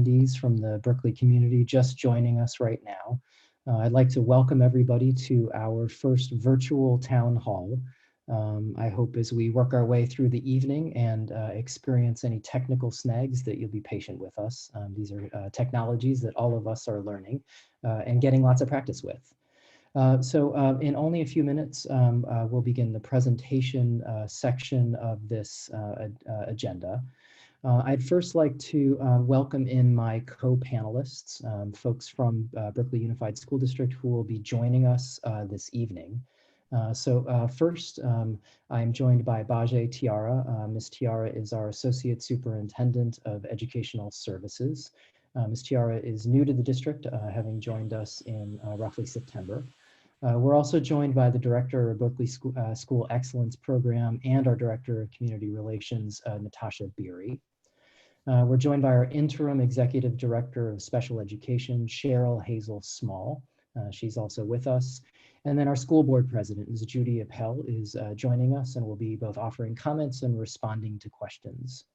attendees from the Berkeley community just joining us right now. I'd like to welcome everybody to our first virtual town hall. I hope as we work our way through the evening and experience any technical snags that you'll be patient with us. These are technologies that all of us are learning and getting lots of practice with. In only a few minutes, we'll begin the presentation section of this agenda. I'd first like to welcome in my co-panelists, folks from Berkeley Unified School District who will be joining us this evening. First, I'm joined by Bajay Tiara. Ms. Tiara is our Associate Superintendent of Educational Services. Ms. Tiara is new to the district, having joined us in roughly September. We're also joined by the Director of Berkeley School Excellence Program and our Director of Community Relations, Natasha Beery. We're joined by our Interim Executive Director of Special Education, Cheryl Hazel Small. She's also with us. And then our school board president, Ms. Judy Appel, is joining us and will be both offering comments and responding to questions.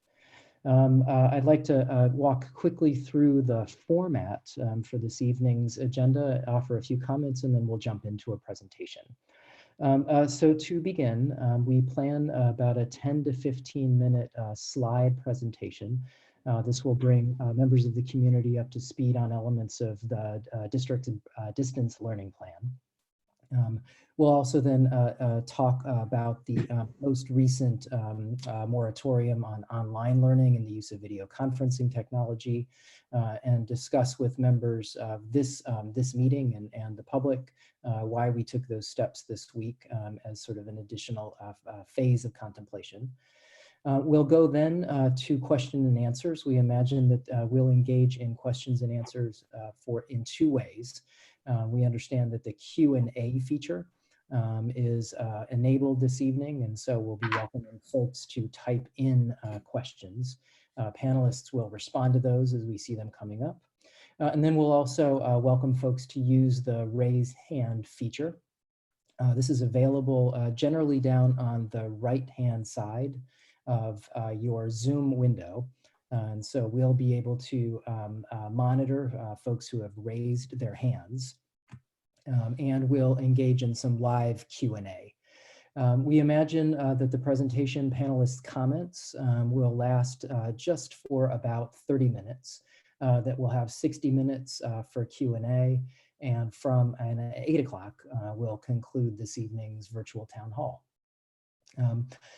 I'd like to walk quickly through the format for this evening's agenda, offer a few comments, and then we'll jump into a presentation. So to begin, we plan about a 10 to 15 minute slide presentation. This will bring members of the community up to speed on elements of the district's distance learning plan. We'll also then talk about the most recent moratorium on online learning and the use of video conferencing technology, and discuss with members of this meeting and the public why we took those steps this week as sort of an additional phase of contemplation. We'll go then to question and answers. We imagine that we'll engage in questions and answers in two ways. We understand that the Q&A feature is enabled this evening, and so we'll be welcoming folks to type in questions. Panelists will respond to those as we see them coming up. And then we'll also welcome folks to use the raise hand feature. This is available generally down on the right-hand side of your Zoom window. And so we'll be able to monitor folks who have raised their hands. And we'll engage in some live Q&A. We imagine that the presentation panelists' comments will last just for about 30 minutes, that we'll have 60 minutes for Q&A, and from 8 o'clock, we'll conclude this evening's virtual town hall.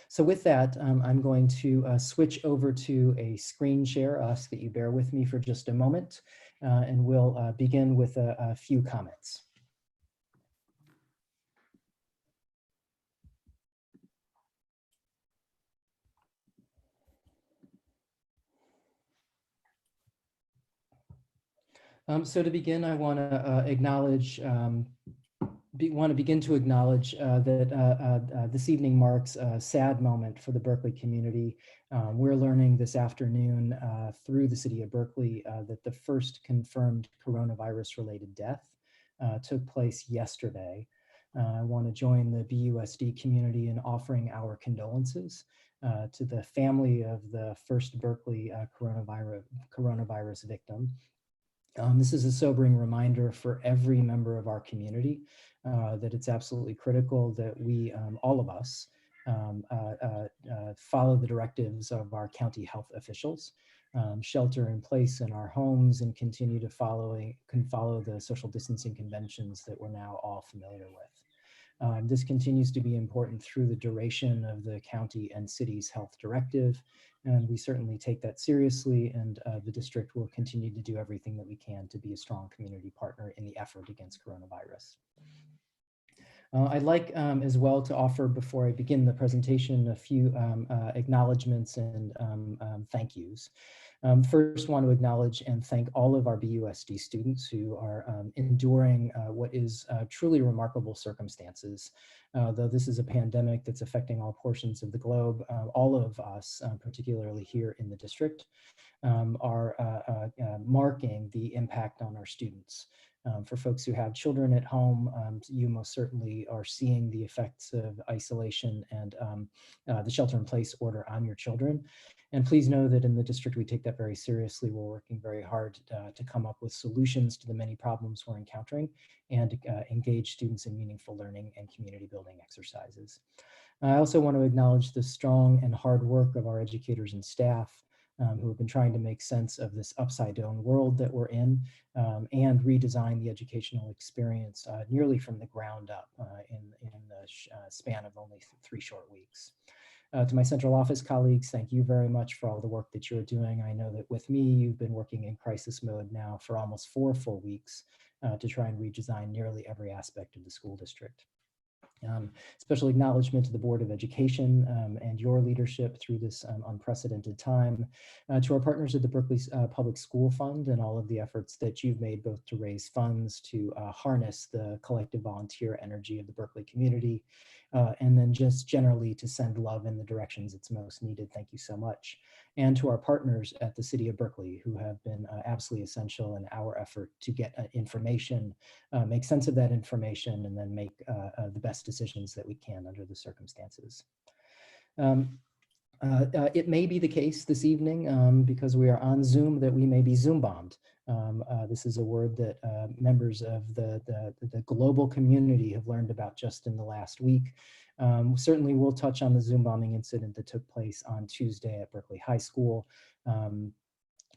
So with that, I'm going to switch over to a screen share, ask that you bear with me for just a moment, and we'll begin with a few comments. So to begin, I want to begin to acknowledge that this evening marks a sad moment for the Berkeley community. We're learning this afternoon through the city of Berkeley that the first confirmed coronavirus-related death took place yesterday. I want to join the BUSD community in offering our condolences to the family of the first Berkeley coronavirus victim. This is a sobering reminder for every member of our community that it's absolutely critical that we, all of us, follow the directives of our county health officials, shelter in place in our homes, and continue to follow the social distancing conventions that we're now all familiar with. This continues to be important through the duration of the county and city's health directive, and we certainly take that seriously, and the district will continue to do everything that we can to be a strong community partner in the effort against coronavirus. I'd like as well to offer, before I begin the presentation, a few acknowledgments and thank yous. First, want to acknowledge and thank all of our BUSD students who are enduring what is truly remarkable circumstances. Though this is a pandemic that's affecting all portions of the globe, all of us, particularly here in the district, are marking the impact on our students. For folks who have children at home, you most certainly are seeing the effects of isolation and the shelter-in-place order on your children. And please know that in the district, we take that very seriously. We're working very hard to come up with solutions to the many problems we're encountering and engage students in meaningful learning and community building exercises. I also want to acknowledge the strong and hard work of our educators and staff who have been trying to make sense of this upside down world that we're in and redesign the educational experience nearly from the ground up in the span of only 3 short weeks. To my central office colleagues, thank you very much for all the work that you're doing. I know that with me, you've been working in crisis mode now for almost 4 full weeks to try and redesign nearly every aspect of the school district. Special acknowledgement to the Board of Education and your leadership through this unprecedented time, to our partners at the Berkeley Public School Fund and all of the efforts that you've made both to raise funds, to harness the collective volunteer energy of the Berkeley community, and then just generally to send love in the directions it's most needed. Thank you so much. And to our partners at the City of Berkeley, who have been absolutely essential in our effort to get information, make sense of that information, and then make the best decisions that we can under the circumstances. It may be the case this evening, because we are on Zoom, that we may be Zoom bombed. This is a word that members of the global community have learned about just in the last week. Certainly we'll touch on the Zoom bombing incident that took place on Tuesday at Berkeley High School.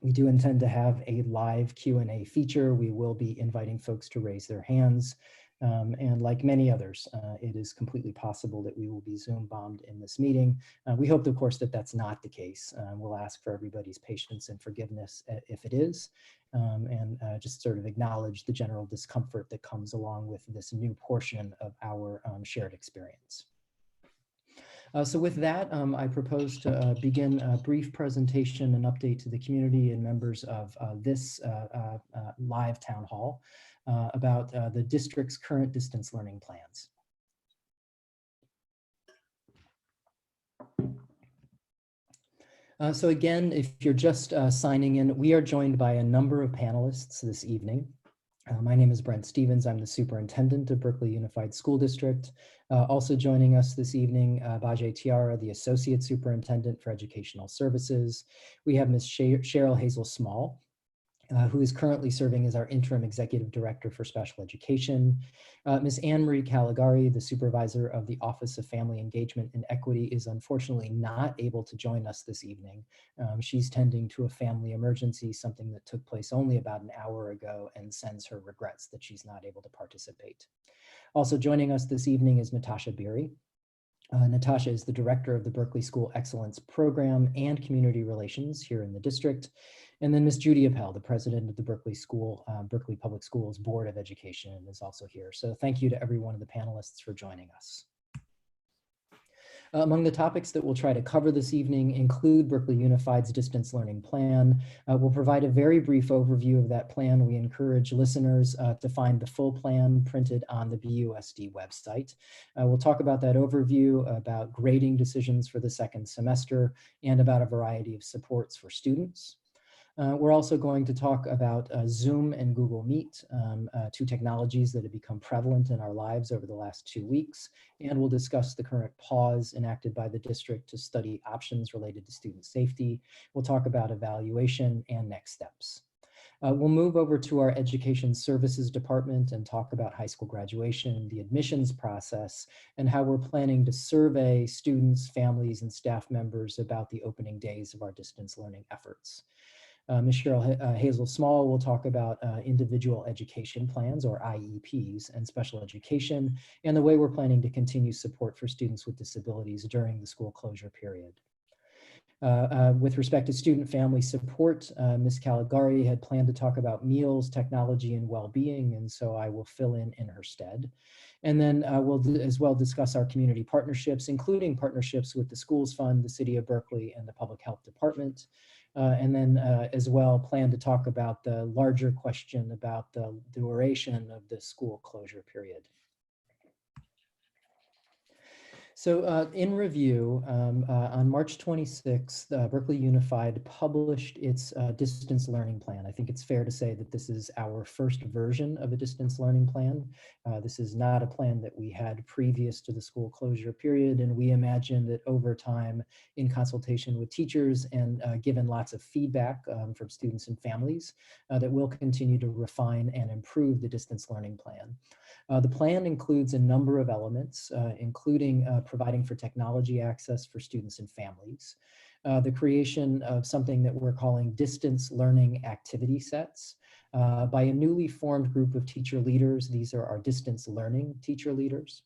We do intend to have a live Q&A feature. We will be inviting folks to raise their hands. And like many others, it is completely possible that we will be Zoom bombed in this meeting. We hope, of course, that that's not the case. We'll ask for everybody's patience and forgiveness if it is, and just sort of acknowledge the general discomfort that comes along with this new portion of our shared experience. So with that, I propose to begin a brief presentation and update to the community and members of this live town hall about the district's current distance learning plans. So again, if you're just signing in, we are joined by a number of panelists this evening. My name is Brent Stevens. I'm the superintendent of Berkeley Unified School District. Also joining us this evening, Bajay Tiara, the associate superintendent for educational services. We have Ms. Cheryl Hazel Small, who is currently serving as our interim executive director for special education. Ms. Anne Marie Caligari, the supervisor of the Office of Family Engagement and Equity, is unfortunately not able to join us this evening. She's tending to a family emergency, something that took place only about an hour ago, and sends her regrets that she's not able to participate. Also joining us this evening is Natasha Beery. Natasha is the director of the Berkeley School Excellence Program and Community Relations here in the district. And then Ms. Judy Appel, the president of the Berkeley Public Schools Board of Education, is also here. So thank you to every one of the panelists for joining us. Among the topics that we'll try to cover this evening include Berkeley Unified's distance learning plan. We'll provide a very brief overview of that plan. We encourage listeners to find the full plan printed on the BUSD website. We'll talk about that overview, about grading decisions for the second semester, and about a variety of supports for students. We're also going to talk about Zoom and Google Meet, 2 technologies that have become prevalent in our lives over the last 2 weeks. And we'll discuss the current pause enacted by the district to study options related to student safety. We'll talk about evaluation and next steps. We'll move over to our Education Services Department and talk about high school graduation, the admissions process, and how we're planning to survey students, families, and staff members about the opening days of our distance learning efforts. Ms. Cheryl Hazel Small will talk about individual education plans, or IEPs, and special education, and the way we're planning to continue support for students with disabilities during the school closure period. With respect to student family support, Ms. Caligari had planned to talk about meals, technology, and well-being, and so I will fill in her stead. And then we'll as well discuss our community partnerships, including partnerships with the Schools Fund, the City of Berkeley, and the Public Health Department. And then as well plan to talk about the larger question about the duration of the school closure period. So in review, on March 26th, Berkeley Unified published its distance learning plan. I think it's fair to say that this is our first version of a distance learning plan. This is not a plan that we had previous to the school closure period, and we imagine that over time, in consultation with teachers and given lots of feedback from students and families, that we'll continue to refine and improve the distance learning plan. The plan includes a number of elements, including providing for technology access for students and families, the creation of something that we're calling distance learning activity sets by a newly formed group of teacher leaders. These are our distance learning teacher leaders.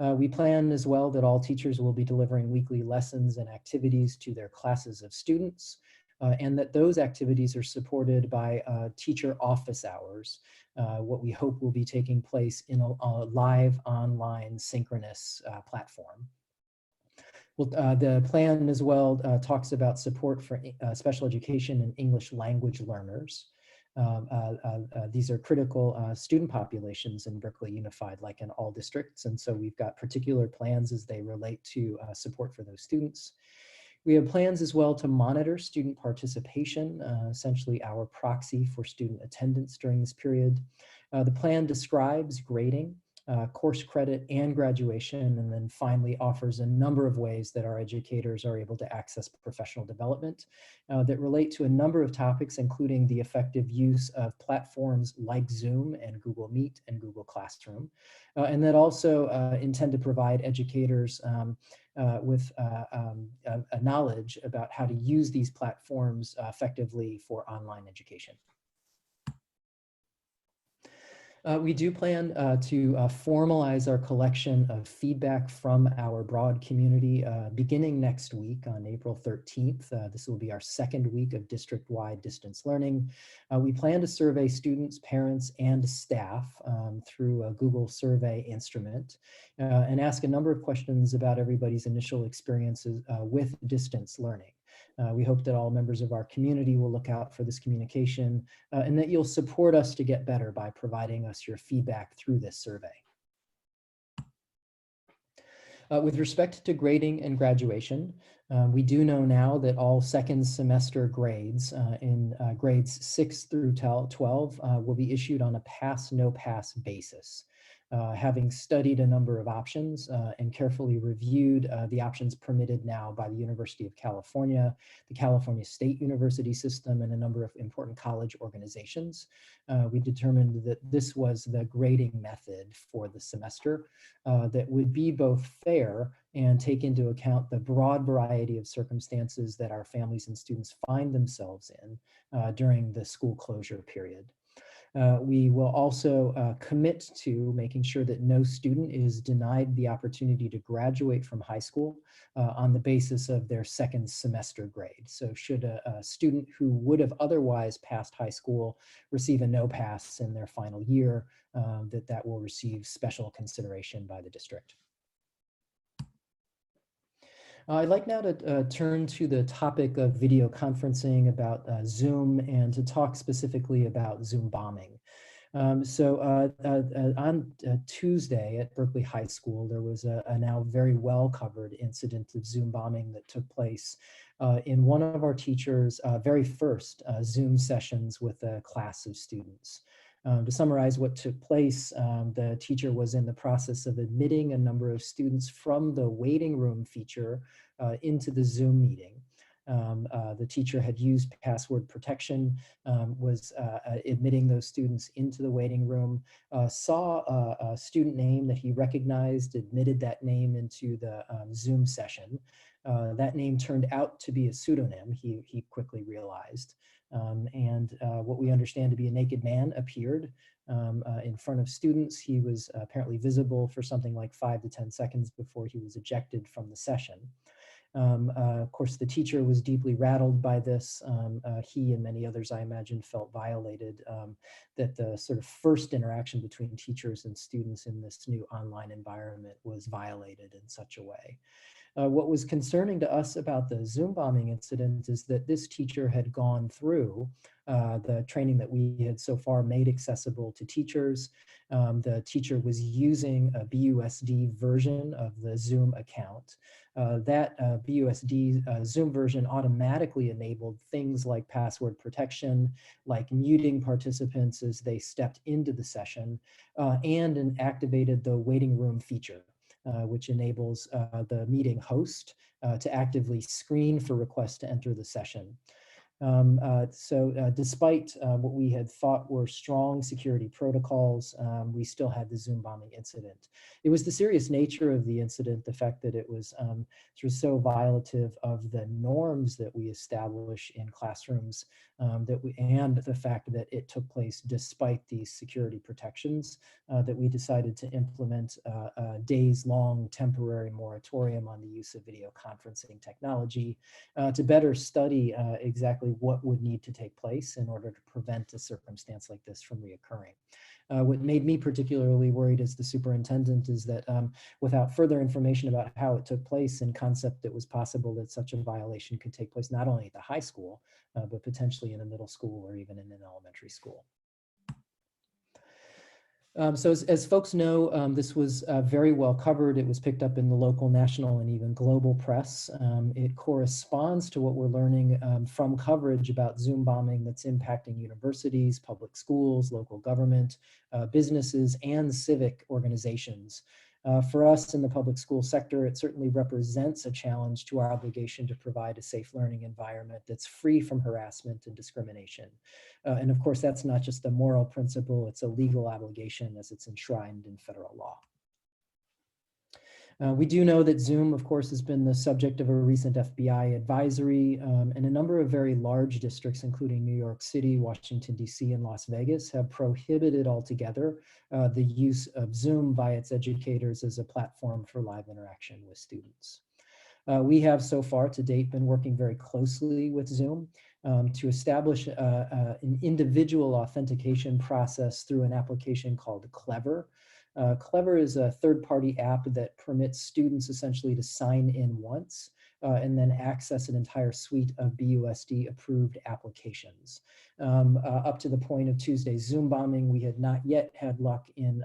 We plan as well that all teachers will be delivering weekly lessons and activities to their classes of students, and that those activities are supported by teacher office hours, what we hope will be taking place in a live online synchronous platform. Well, the plan as well talks about support for special education and English language learners. These are critical student populations in Berkeley Unified, like in all districts. And so we've got particular plans as they relate to support for those students. We have plans as well to monitor student participation, essentially our proxy for student attendance during this period. The plan describes grading, course credit, and graduation, and then finally offers a number of ways that our educators are able to access professional development that relate to a number of topics, including the effective use of platforms like Zoom and Google Meet and Google Classroom, and that also intend to provide educators with a knowledge about how to use these platforms effectively for online education. We do plan to formalize our collection of feedback from our broad community beginning next week on April 13th. This will be our second week of district-wide distance learning. We plan to survey students, parents, and staff through a Google survey instrument and ask a number of questions about everybody's initial experiences with distance learning. We hope that all members of our community will look out for this communication and that you'll support us to get better by providing us your feedback through this survey. With respect to grading and graduation, we do know now that all second semester grades in grades 6 through 12 will be issued on a pass, no pass basis. Having studied a number of options and carefully reviewed the options permitted now by the University of California, the California State University system, and a number of important college organizations, we determined that this was the grading method for the semester that would be both fair and take into account the broad variety of circumstances that our families and students find themselves in during the school closure period. We will also commit to making sure that no student is denied the opportunity to graduate from high school on the basis of their second semester grade. So should a student who would have otherwise passed high school receive a no pass in their final year, that will receive special consideration by the district. I'd like now to turn to the topic of video conferencing, about Zoom, and to talk specifically about Zoom bombing. On Tuesday at Berkeley High School, there was a now very well covered incident of Zoom bombing that took place in one of our teachers' very first Zoom sessions with a class of students. To summarize what took place, the teacher was in the process of admitting a number of students from the waiting room feature into the Zoom meeting. The teacher had used password protection, was admitting those students into the waiting room, saw a student name that he recognized, admitted that name into the Zoom session. That name turned out to be a pseudonym, he quickly realized. What we understand to be a naked man appeared in front of students. He was apparently visible for something like 5 to 10 seconds before he was ejected from the session. Of course, the teacher was deeply rattled by this. He and many others, I imagine, felt violated, that the sort of first interaction between teachers and students in this new online environment was violated in such a way. What was concerning to us about the Zoom bombing incident is that this teacher had gone through the training that we had so far made accessible to teachers. The teacher was using a BUSD version of the Zoom account. That BUSD Zoom version automatically enabled things like password protection, like muting participants as they stepped into the session, and activated the waiting room feature. Which enables the meeting host to actively screen for requests to enter the session. Despite what we had thought were strong security protocols, we still had the Zoom bombing incident. It was the serious nature of the incident, the fact that it was sort of so violative of the norms that we establish in classrooms, and the fact that it took place despite these security protections, that we decided to implement a days-long temporary moratorium on the use of video conferencing technology to better study exactly what would need to take place in order to prevent a circumstance like this from reoccurring. What made me particularly worried as the superintendent is that without further information about how it took place and concept, it was possible that such a violation could take place not only at the high school, but potentially in a middle school or even in an elementary school. So as folks know, this was very well covered. It was picked up in the local, national, and even global press. It corresponds to what we're learning from coverage about Zoom bombing that's impacting universities, public schools, local government, businesses, and civic organizations. For us in the public school sector, it certainly represents a challenge to our obligation to provide a safe learning environment that's free from harassment and discrimination. And of course, that's not just a moral principle, it's a legal obligation as it's enshrined in federal law. We do know that Zoom, of course, has been the subject of a recent FBI advisory, and a number of very large districts, including New York City, Washington, D.C., and Las Vegas, have prohibited altogether the use of Zoom by its educators as a platform for live interaction with students. We have so far to date been working very closely with Zoom to establish an individual authentication process through an application called Clever. Clever is a third-party app that permits students essentially to sign in once and then access an entire suite of BUSD-approved applications. Up to the point of Tuesday's Zoom bombing, we had not yet had luck in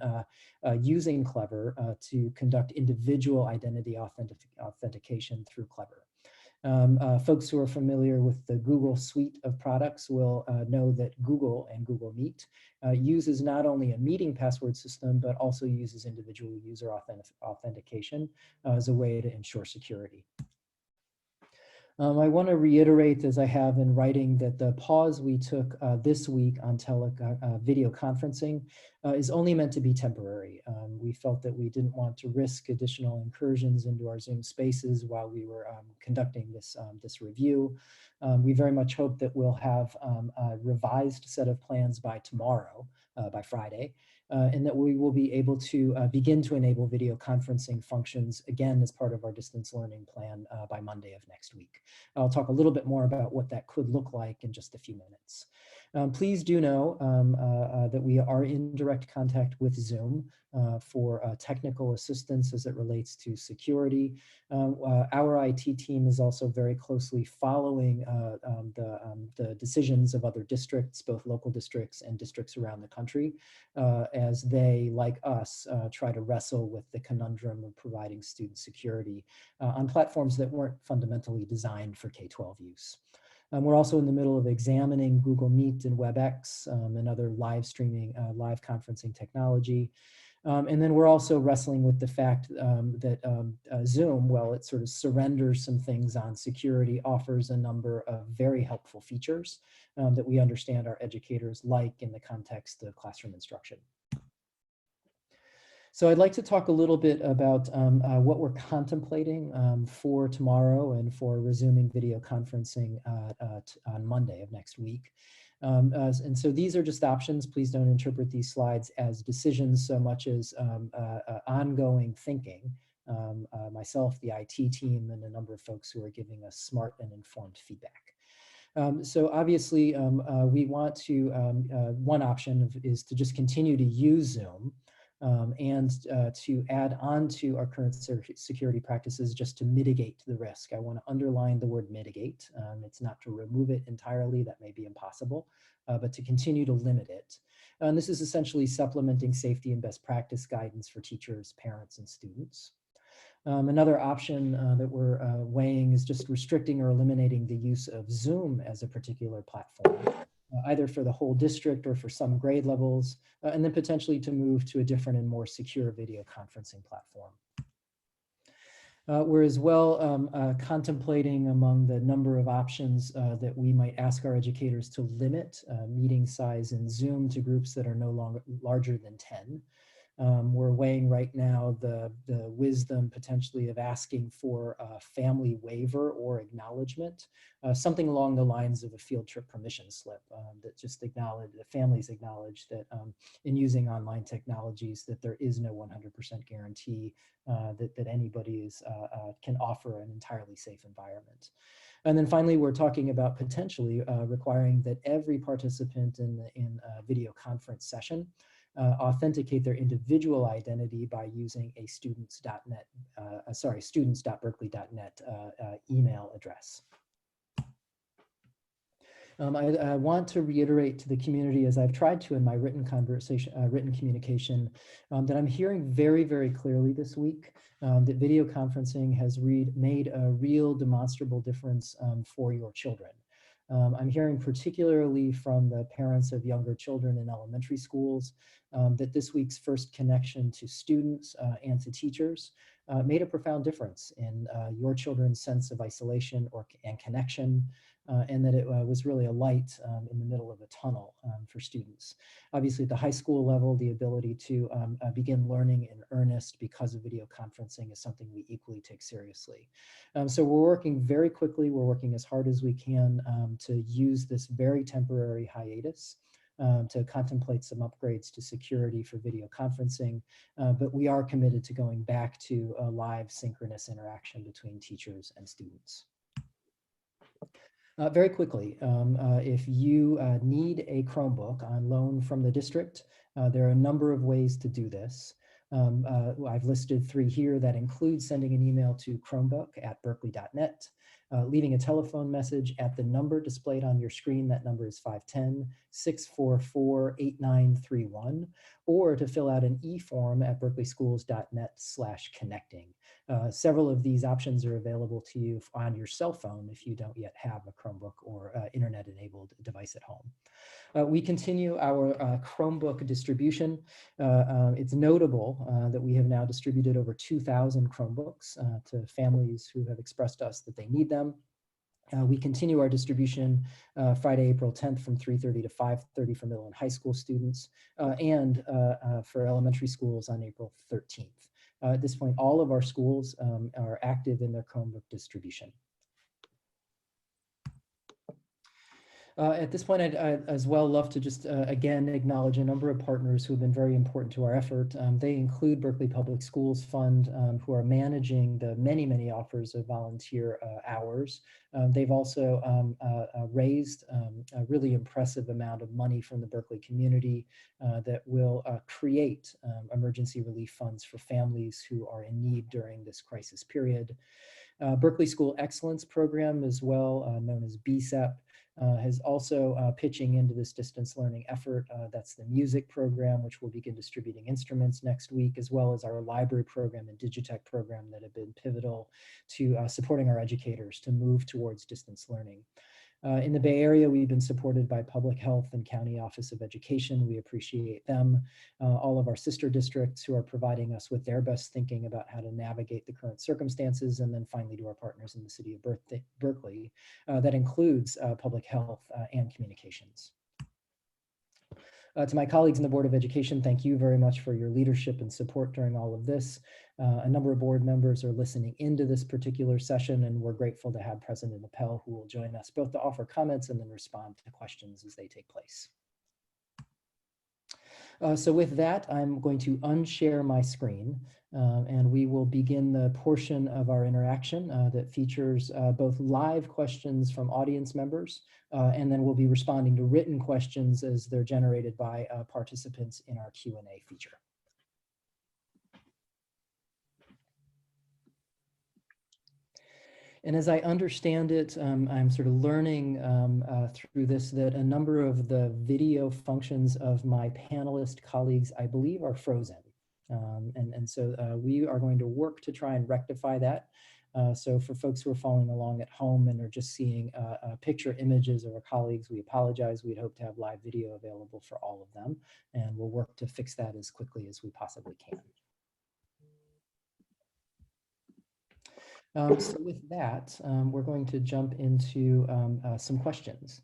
using Clever to conduct individual identity authentication through Clever. Folks who are familiar with the Google suite of products will know that Google and Google Meet uses not only a meeting password system, but also uses individual user authentication as a way to ensure security. I want to reiterate, as I have in writing, that the pause we took this week on video conferencing is only meant to be temporary. We felt that we didn't want to risk additional incursions into our Zoom spaces while we were conducting this review. We very much hope that we'll have a revised set of plans by tomorrow, by Friday, and that we will be able to begin to enable video conferencing functions again as part of our distance learning plan by Monday of next week. I'll talk a little bit more about what that could look like in just a few minutes. Please do know that we are in direct contact with Zoom for technical assistance as it relates to security. Our IT team is also very closely following the decisions of other districts, both local districts and districts around the country, as they, like us, try to wrestle with the conundrum of providing student security on platforms that weren't fundamentally designed for K-12 use. We're also in the middle of examining Google Meet and WebEx and other live streaming, live conferencing technology. And then we're also wrestling with the fact that Zoom, while it sort of surrenders some things on security, offers a number of very helpful features that we understand our educators like in the context of classroom instruction. So I'd like to talk a little bit about what we're contemplating for tomorrow and for resuming video conferencing on Monday of next week. And so these are just options. Please don't interpret these slides as decisions so much as ongoing thinking. Myself, the IT team, and a number of folks who are giving us smart and informed feedback. So obviously, we want to, one option is to just continue to use Zoom. and to add on to our current security practices just to mitigate the risk. I want to underline the word mitigate. It's not to remove it entirely, that may be impossible, but to continue to limit it. And this is essentially supplementing safety and best practice guidance for teachers, parents, and students. Another option that we're weighing is just restricting or eliminating the use of Zoom as a particular platform, either for the whole district or for some grade levels, and then potentially to move to a different and more secure video conferencing platform. We're as well contemplating among the number of options that we might ask our educators to limit meeting size in Zoom to groups that are no longer larger than 10. We're weighing right now the wisdom potentially of asking for a family waiver or acknowledgement, something along the lines of a field trip permission slip that just acknowledge, the families acknowledge that in using online technologies that there is no 100% guarantee that anybody can offer an entirely safe environment. And then finally, we're talking about potentially requiring that every participant in a video conference session authenticate their individual identity by using a students.berkeley.net email address. I want to reiterate to the community, as I've tried to in my written communication, that I'm hearing very, very clearly this week that video conferencing has made a real demonstrable difference for your children. I'm hearing particularly from the parents of younger children in elementary schools that this week's first connection to students and to teachers made a profound difference in your children's sense of isolation and connection, and that it was really a light in the middle of a tunnel for students. Obviously, at the high school level, the ability to begin learning in earnest because of video conferencing is something we equally take seriously. So we're working very quickly. We're working as hard as we can to use this very temporary hiatus to contemplate some upgrades to security for video conferencing, but we are committed to going back to a live synchronous interaction between teachers and students. Very quickly, if you need a Chromebook on loan from the district, there are a number of ways to do this. I've listed 3 here that include sending an email to chromebook@berkeley.net, leaving a telephone message at the number displayed on your screen. That number is 510-644-8931, or to fill out an e-form at berkeleyschools.net/connecting. Several of these options are available to you on your cell phone if you don't yet have a Chromebook or internet-enabled device at home. We continue our Chromebook distribution. It's notable that we have now distributed over 2,000 Chromebooks to families who have expressed to us that they need them. We continue our distribution Friday, April 10th from 3:30 to 5:30 for middle and high school students, and for elementary schools on April 13th. At this point, all of our schools are active in their Chromebook distribution. At this point, I'd as well love to just again acknowledge a number of partners who have been very important to our effort. They include Berkeley Public Schools Fund, who are managing the many, many offers of volunteer hours. They've also raised a really impressive amount of money from the Berkeley community that will create emergency relief funds for families who are in need during this crisis period. Berkeley School Excellence Program, as well known as BSEP, has also pitching into this distance learning effort. That's the music program, which will begin distributing instruments next week, as well as our library program and Digitech program that have been pivotal to supporting our educators to move towards distance learning. In the Bay Area, we've been supported by Public Health and County Office of Education. We appreciate them. All of our sister districts who are providing us with their best thinking about how to navigate the current circumstances, and then finally to our partners in the city of Berkeley. That includes Public Health and Communications. To my colleagues in the Board of Education, thank you very much for your leadership and support during all of this. A number of board members are listening into this particular session, and we're grateful to have President Appel, who will join us both to offer comments and then respond to questions as they take place. So with that, I'm going to unshare my screen, and we will begin the portion of our interaction that features both live questions from audience members, and then we'll be responding to written questions as they're generated by participants in our Q&A feature. And as I understand it, I'm sort of learning through this that a number of the video functions of my panelist colleagues, I believe, are frozen. And so we are going to work to try and rectify that. So for folks who are following along at home and are just seeing picture images of our colleagues, we apologize. We'd hope to have live video available for all of them, and we'll work to fix that as quickly as we possibly can. So with that, we're going to jump into some questions.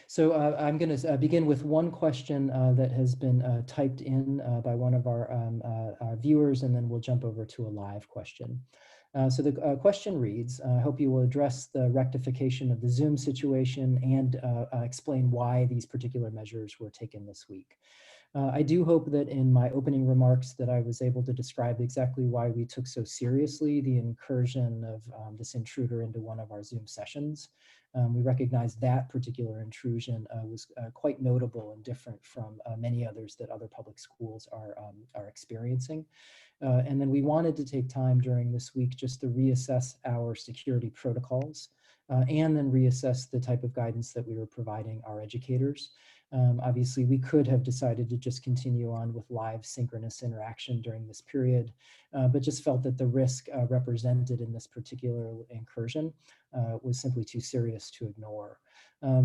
So I'm going to begin with one question that has been typed in by one of our viewers, and then we'll jump over to a live question. So the question reads, I hope you will address the rectification of the Zoom situation and explain why these particular measures were taken this week. I do hope that in my opening remarks that I was able to describe exactly why we took so seriously the incursion of this intruder into one of our Zoom sessions. We recognize that particular intrusion was quite notable and different from many others that other public schools are experiencing. And then we wanted to take time during this week just to reassess our security protocols and then reassess the type of guidance that we were providing our educators. Obviously, we could have decided to just continue on with live synchronous interaction during this period, but just felt that the risk represented in this particular incursion was simply too serious to ignore.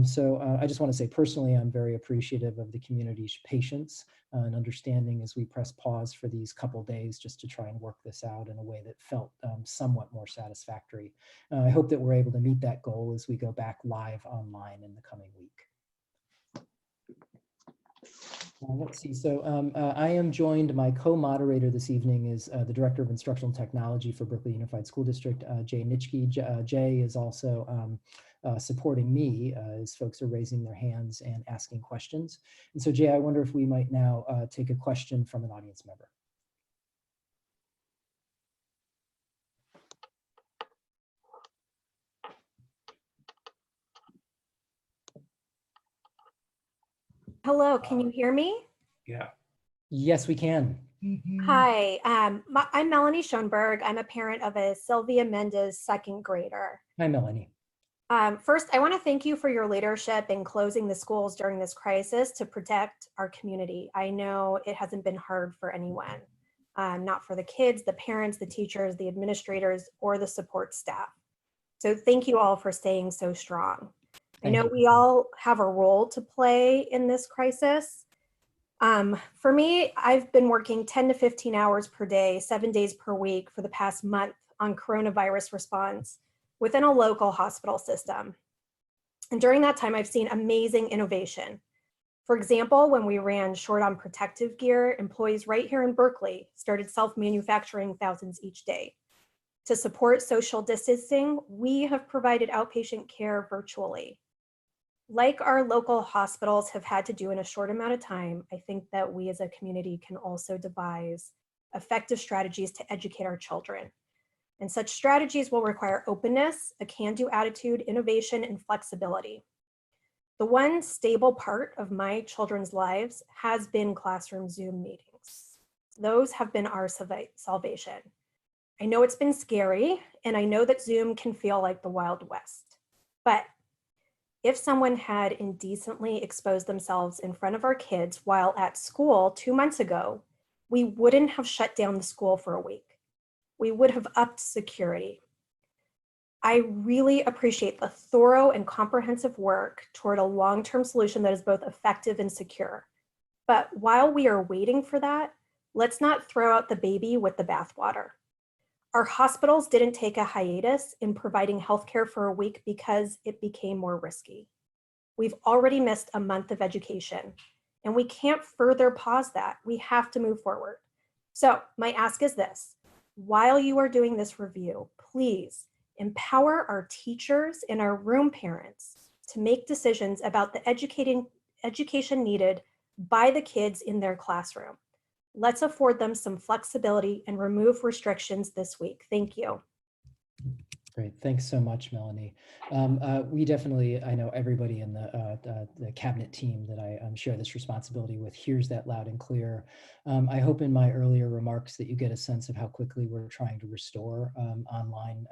So I just want to say personally, I'm very appreciative of the community's patience and understanding as we press pause for these couple days just to try and work this out in a way that felt somewhat more satisfactory. I hope that we're able to meet that goal as we go back live online in the coming week. Let's see, so I am joined, my co-moderator this evening is the Director of Instructional Technology for Berkeley Unified School District, Jay Nitschke. Jay is also supporting me as folks are raising their hands and asking questions. And so Jay, I wonder if we might now take a question from an audience member. Hello, can you hear me? Yeah. Yes, we can. Hi, I'm Melanie Schoenberg. I'm a parent of a Sylvia Mendez second grader. Hi, Melanie. First, I want to thank you for your leadership in closing the schools during this crisis to protect our community. I know it hasn't been hard for anyone, not for the kids, the parents, the teachers, the administrators, or the support staff. So thank you all for staying so strong. I know we all have a role to play in this crisis. For me, I've been working 10 to 15 hours per day, 7 days per week for the past month on coronavirus response within a local hospital system. And during that time, I've seen amazing innovation. For example, when we ran short on protective gear, employees right here in Berkeley started self-manufacturing thousands each day. To support social distancing, we have provided outpatient care virtually. Like our local hospitals have had to do in a short amount of time, I think that we as a community can also devise effective strategies to educate our children. And such strategies will require openness, a can-do attitude, innovation, and flexibility. The one stable part of my children's lives has been classroom Zoom meetings. Those have been our salvation. I know it's been scary, and I know that Zoom can feel like the Wild West, but if someone had indecently exposed themselves in front of our kids while at school 2 months ago, we wouldn't have shut down the school for a week. We would have upped security. I really appreciate the thorough and comprehensive work toward a long-term solution that is both effective and secure. But while we are waiting for that, let's not throw out the baby with the bathwater. Our hospitals didn't take a hiatus in providing healthcare for a week because it became more risky. We've already missed a month of education, and we can't further pause that. We have to move forward. So my ask is this: while you are doing this review, please empower our teachers and our room parents to make decisions about the education needed by the kids in their classroom. Let's afford them some flexibility and remove restrictions this week. Thank you. Great. Thanks so much, Melanie. We definitely, I know everybody in the cabinet team that I share this responsibility with hears that loud and clear. I hope in my earlier remarks that you get a sense of how quickly we're trying to restore online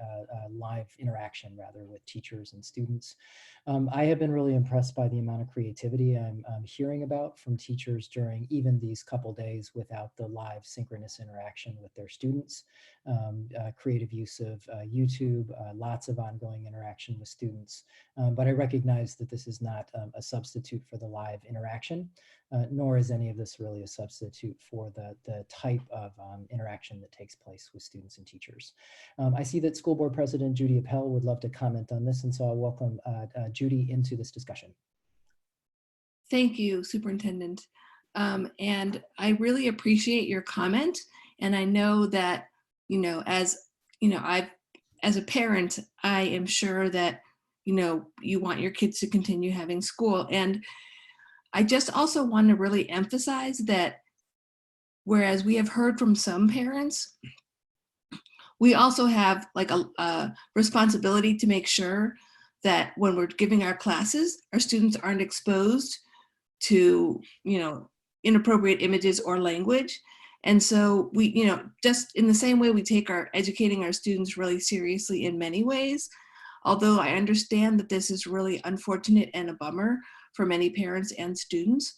live interaction rather with teachers and students. I have been really impressed by the amount of creativity I'm hearing about from teachers during even these couple days without the live synchronous interaction with their students. Creative use of YouTube, lots of ongoing interaction with students. But I recognize that this is not a substitute for the live interaction, nor is any of this really a substitute for the type of interaction that takes place with students and teachers. I see that School Board President Judy Appel would love to comment on this, and so I'll welcome Judy into this discussion. Thank you, Superintendent. And I really appreciate your comment. And I know that, as as a parent, I am sure that, you want your kids to continue having school. And I just also want to really emphasize that whereas we have heard from some parents, we also have like a responsibility to make sure that when we're giving our classes, our students aren't exposed to, inappropriate images or language. And so we, just in the same way we take our educating our students really seriously in many ways, although I understand that this is really unfortunate and a bummer for many parents and students,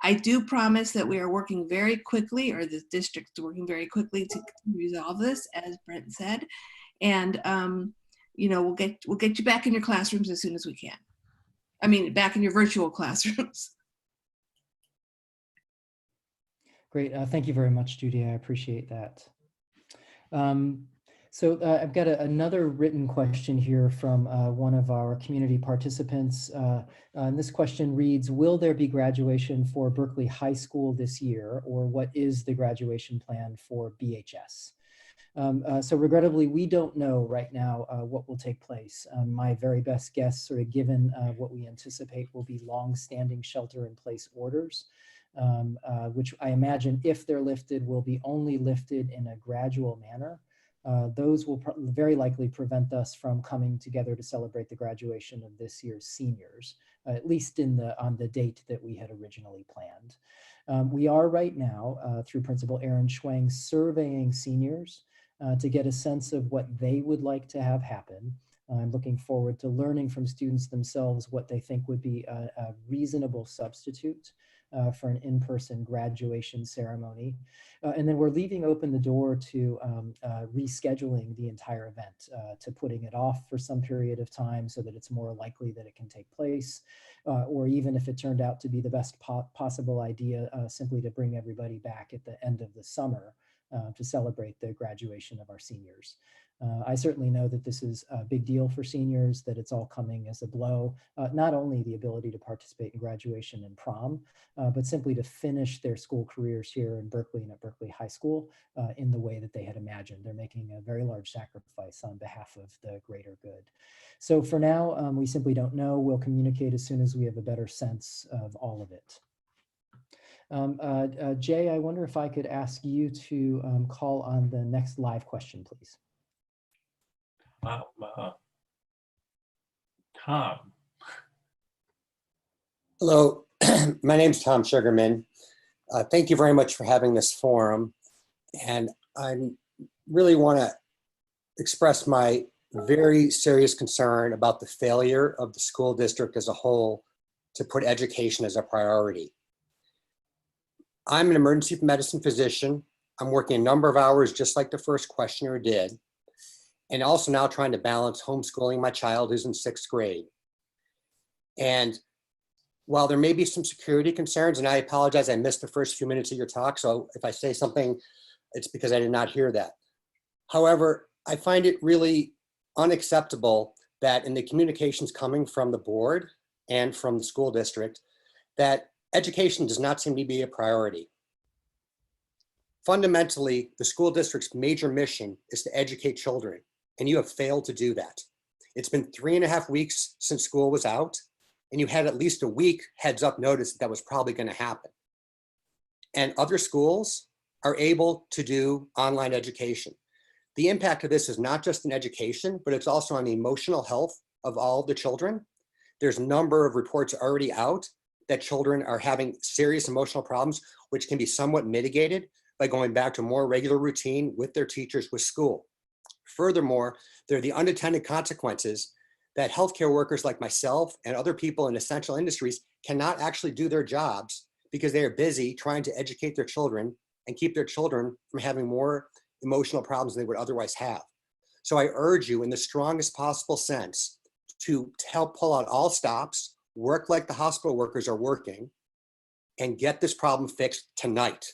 I do promise that we are working very quickly, or the district is working very quickly to resolve this, as Brent said. And, we'll get you back in your classrooms as soon as we can. I mean, back in your virtual classrooms. Great. Thank you very much, Judy. I appreciate that. So I've got another written question here from one of our community participants. And this question reads, will there be graduation for Berkeley High School this year, or what is the graduation plan for BHS? So regrettably, we don't know right now what will take place. My very best guess, sort of given what we anticipate will be long-standing shelter-in-place orders, which I imagine, if they're lifted, will be only lifted in a gradual manner. Those will very likely prevent us from coming together to celebrate the graduation of this year's seniors, at least on the date that we had originally planned. We are right now, through Principal Aaron Schwang, surveying seniors to get a sense of what they would like to have happen. I'm looking forward to learning from students themselves what they think would be a reasonable substitute for an in-person graduation ceremony. And then we're leaving open the door to rescheduling the entire event, to putting it off for some period of time so that it's more likely that it can take place, or even if it turned out to be the best possible idea, simply to bring everybody back at the end of the summer to celebrate the graduation of our seniors. I certainly know that this is a big deal for seniors, that it's all coming as a blow, not only the ability to participate in graduation and prom, but simply to finish their school careers here in Berkeley and at Berkeley High School in the way that they had imagined. They're making a very large sacrifice on behalf of the greater good. So for now, we simply don't know. We'll communicate as soon as we have a better sense of all of it. Jay, I wonder if I could ask you to call on the next live question, please. Tom. Hello, my name's Tom Sugarman. Thank you very much for having this forum. And I really want to express my very serious concern about the failure of the school district as a whole to put education as a priority. I'm an emergency medicine physician. I'm working a number of hours just like the first questioner did, and also now trying to balance homeschooling my child who's in 6th grade. And while there may be some security concerns, and I apologize, I missed the first few minutes of your talk, so if I say something, it's because I did not hear that. However, I find it really unacceptable that in the communications coming from the board and from the school district, that education does not seem to be a priority. Fundamentally, the school district's major mission is to educate children, and you have failed to do that. It's been 3.5 weeks since school was out, and you had at least a week heads up notice that was probably going to happen. And other schools are able to do online education. The impact of this is not just in education, but it's also on the emotional health of all the children. There's a number of reports already out that children are having serious emotional problems, which can be somewhat mitigated by going back to a more regular routine with their teachers with school. Furthermore, there are the unintended consequences that healthcare workers like myself and other people in essential industries cannot actually do their jobs because they are busy trying to educate their children and keep their children from having more emotional problems than they would otherwise have. So I urge you in the strongest possible sense to help pull out all stops, work like the hospital workers are working, and get this problem fixed tonight.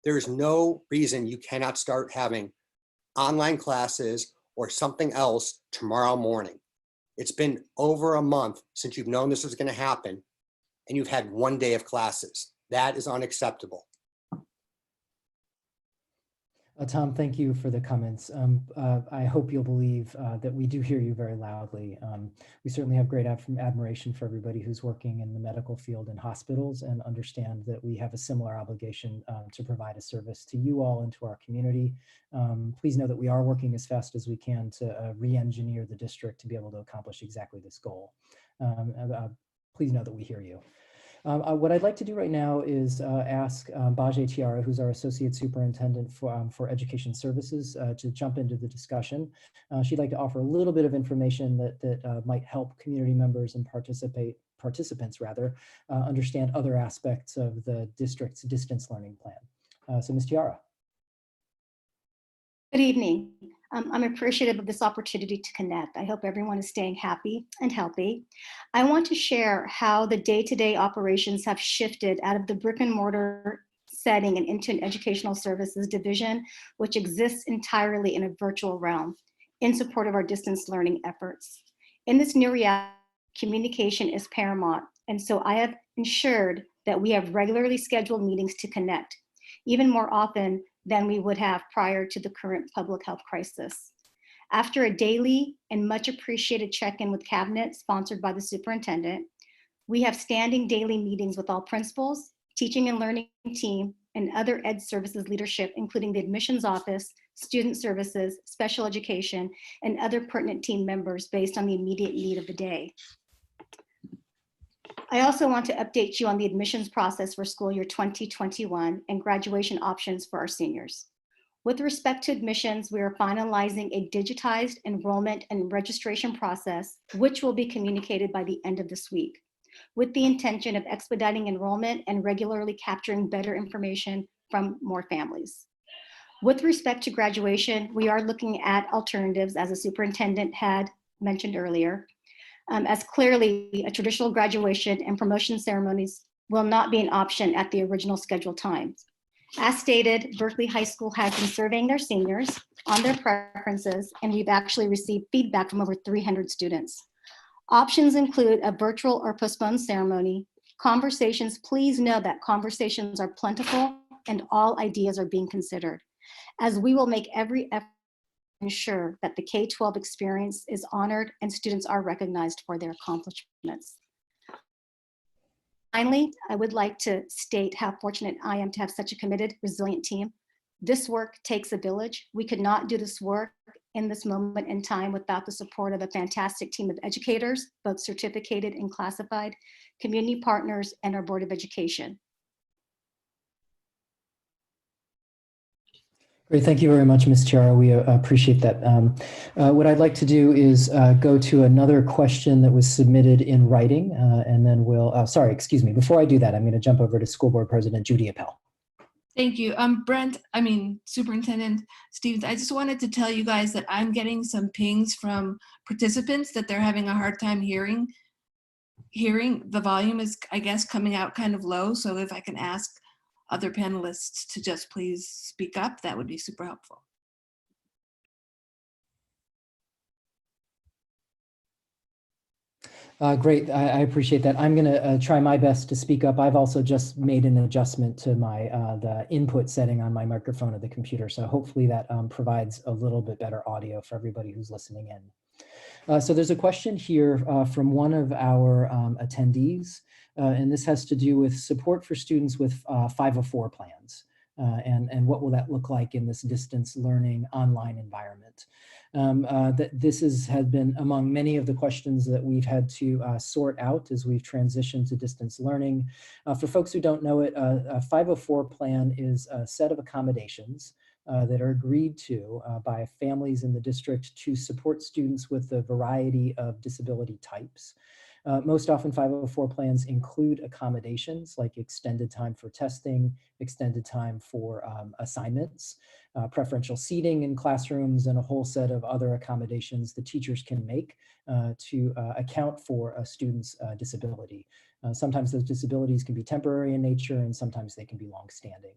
There is no reason you cannot start having online classes or something else tomorrow morning. It's been over a month since you've known this was going to happen, and you've had 1 day of classes. That is unacceptable. Tom, thank you for the comments. I hope you'll believe that we do hear you very loudly. We certainly have great admiration for everybody who's working in the medical field in hospitals and understand that we have a similar obligation to provide a service to you all and to our community. Please know that we are working as fast as we can to re-engineer the district to be able to accomplish exactly this goal. Please know that we hear you. What I'd like to do right now is ask Bajay Tiara, who's our Associate Superintendent for Education Services, to jump into the discussion. She'd like to offer a little bit of information that might help community members and participants understand other aspects of the district's distance learning plan. So Ms. Tiara. Good evening. I'm appreciative of this opportunity to connect. I hope everyone is staying happy and healthy. I want to share how the day-to-day operations have shifted out of the brick and mortar setting and into an educational services division, which exists entirely in a virtual realm in support of our distance learning efforts. In this new reality, communication is paramount. And so I have ensured that we have regularly scheduled meetings to connect, even more often than we would have prior to the current public health crisis. After a daily and much appreciated check-in with Cabinet sponsored by the superintendent, we have standing daily meetings with all principals, teaching and learning team, and other ed services leadership, including the admissions office, student services, special education, and other pertinent team members based on the immediate need of the day. I also want to update you on the admissions process for school year 2021 and graduation options for our seniors. With respect to admissions, we are finalizing a digitized enrollment and registration process, which will be communicated by the end of this week, with the intention of expediting enrollment and regularly capturing better information from more families. With respect to graduation, we are looking at alternatives, as the superintendent had mentioned earlier, as clearly a traditional graduation and promotion ceremonies will not be an option at the original scheduled times. As stated, Berkeley High School has been surveying their seniors on their preferences, and we've actually received feedback from over 300 students. Options include a virtual or postponed ceremony. Conversations, please know that conversations are plentiful and all ideas are being considered, as we will make every effort ensure that the K-12 experience is honored and students are recognized for their accomplishments. Finally, I would like to state how fortunate I am to have such a committed, resilient team. This work takes a village. We could not do this work in this moment in time without the support of a fantastic team of educators, both certificated and classified, community partners, and our Board of Education. Great, thank you very much, Ms. Tiara. We appreciate that. What I'd like to do is go to another question that was submitted in writing, and then we'll, before I do that, I'm going to jump over to School Board President Judy Appel. Thank you. Superintendent Stevens, I just wanted to tell you guys that I'm getting some pings from participants that they're having a hard time hearing. The volume is, I guess, coming out kind of low. So if I can ask other panelists to just please speak up, that would be super helpful. Great, I appreciate that. I'm going to try my best to speak up. I've also just made an adjustment to my the input setting on my microphone of the computer, so hopefully that provides a little bit better audio for everybody who's listening in. So there's a question here from one of our attendees, and this has to do with support for students with 504 plans. and what will that look like in this distance learning online environment. Has been among many of the questions that we've had to sort out as we've transitioned to distance learning. For folks who don't know it, a 504 plan is a set of accommodations that are agreed to by families in the district to support students with a variety of disability types. Most often 504 plans include accommodations like extended time for testing, extended time for assignments, preferential seating in classrooms, and a whole set of other accommodations the teachers can make to account for a student's disability. Sometimes those disabilities can be temporary in nature, and sometimes they can be longstanding.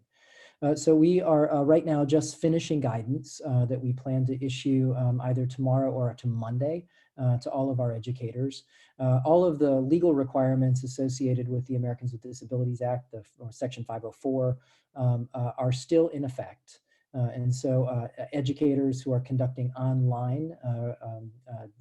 So we are right now just finishing guidance that we plan to issue either tomorrow or to Monday to all of our educators. All of the legal requirements associated with the Americans with Disabilities Act, or Section 504, are still in effect. And so educators who are conducting online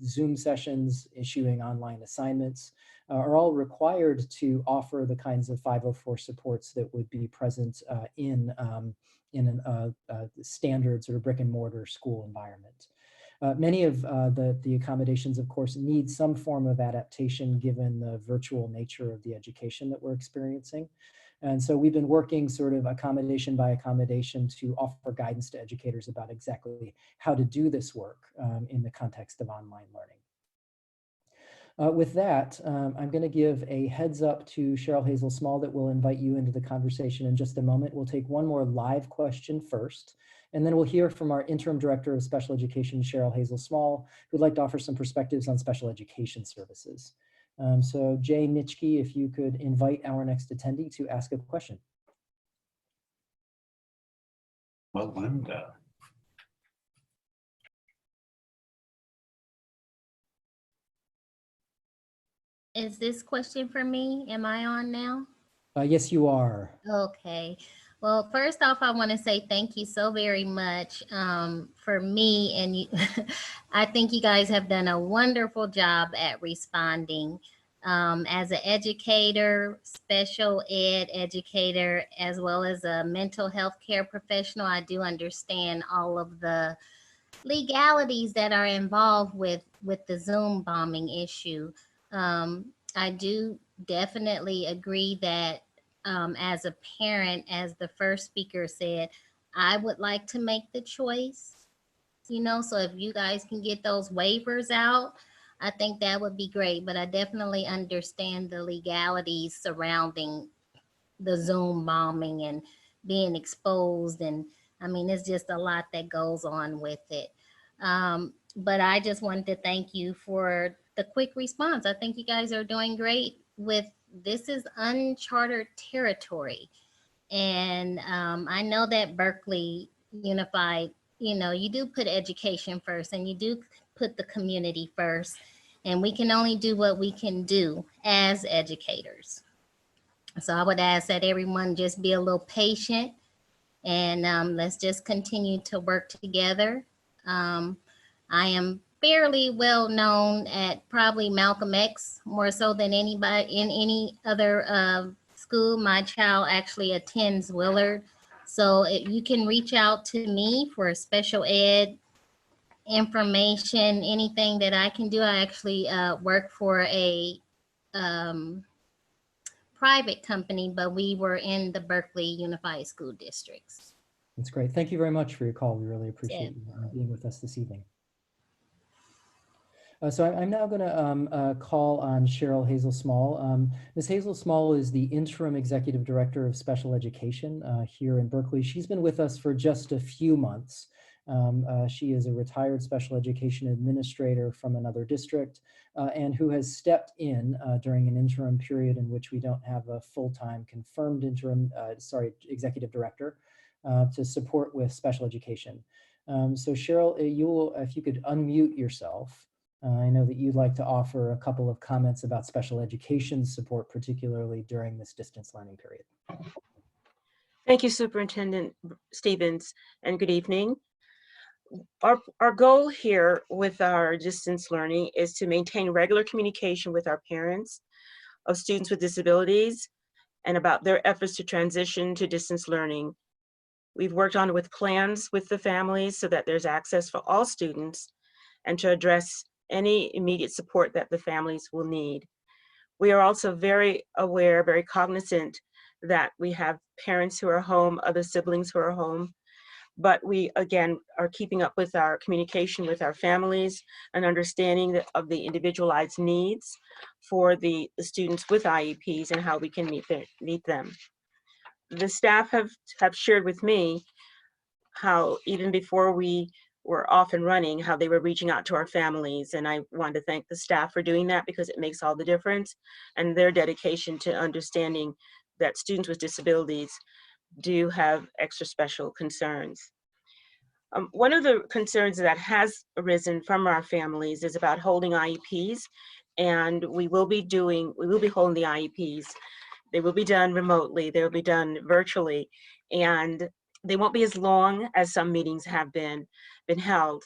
Zoom sessions, issuing online assignments, are all required to offer the kinds of 504 supports that would be present in a standard sort of brick and mortar school environment. Many of the accommodations, of course, need some form of adaptation given the virtual nature of the education that we're experiencing. And so we've been working sort of accommodation by accommodation to offer guidance to educators about exactly how to do this work in the context of online learning. With that, I'm going to give a heads up to Cheryl Hazel Small that will invite you into the conversation in just a moment. We'll take one more live question first, and then we'll hear from our Interim Director of Special Education, Cheryl Hazel Small, who'd like to offer some perspectives on special education services. So Jay Nitschke, if you could invite our next attendee to ask a question. Well, Linda. Is this question for me? Am I on now? Yes, you are. Okay. Well, first off, I want to say thank you so very much for me. And you, I think you guys have done a wonderful job at responding. As an educator, special ed educator, as well as a mental health care professional, I do understand all of the legalities that are involved with the Zoom bombing issue. I do definitely agree that as a parent, as the first speaker said, I would like to make the choice, you know, so if you guys can get those waivers out, I think that would be great. But I definitely understand the legalities surrounding the Zoom bombing and being exposed. And I mean, it's just a lot that goes on with it. But I just wanted to thank you for the quick response. I think you guys are doing great with this is uncharted territory. And I know that Berkeley Unified, you know, you do put education first and you do put the community first. And we can only do what we can do as educators. So I would ask that everyone just be a little patient and let's just continue to work together. I am fairly well known at probably Malcolm X, more so than anybody in any other school. My child actually attends Willard. So if you can reach out to me for special ed information, anything that I can do. I actually work for a private company, but we were in the Berkeley Unified School Districts. That's great. Thank you very much for your call. We really appreciate you being with us this evening. So I'm now going to call on Cheryl Hazel Small. Ms. Hazel Small is the Interim Executive Director of Special Education here in Berkeley. She's been with us for just a few months. She is a retired special education administrator from another district and who has stepped in during an interim period in which we don't have a full-time confirmed executive director to support with special education. So Cheryl, if you could unmute yourself. I know that you'd like to offer a couple of comments about special education support, particularly during this distance learning period. Thank you, Superintendent Stevens, and good evening. Our goal here with our distance learning is to maintain regular communication with our parents of students with disabilities and about their efforts to transition to distance learning. We've worked on it with plans with the families so that there's access for all students and to address any immediate support that the families will need. We are also very aware, very cognizant that we have parents who are home, other siblings who are home, but we, again, are keeping up with our communication with our families and understanding of the individualized needs for the students with IEPs and how we can meet them. The staff have shared with me how even before we were off and running, how they were reaching out to our families. And I want to thank the staff for doing that because it makes all the difference, and their dedication to understanding that students with disabilities do have extra special concerns. One of the concerns that has arisen from our families is about holding IEPs, and we will be holding the IEPs. They will be done remotely, they will be done virtually, and they won't be as long as some meetings have been held.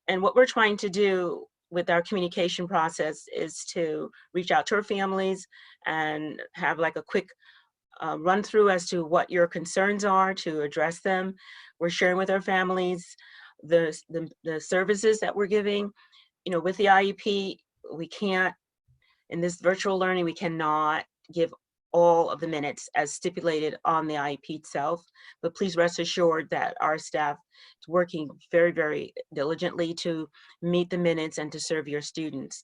And what we're trying to do with our communication process is to reach out to our families and have like a quick run through as to what your concerns are to address them. We're sharing with our families the services that we're giving. You know, with the IEP, we can't, in this virtual learning, we cannot give all of the minutes as stipulated on the IEP itself, but please rest assured that our staff is working very, very diligently to meet the minutes and to serve your students.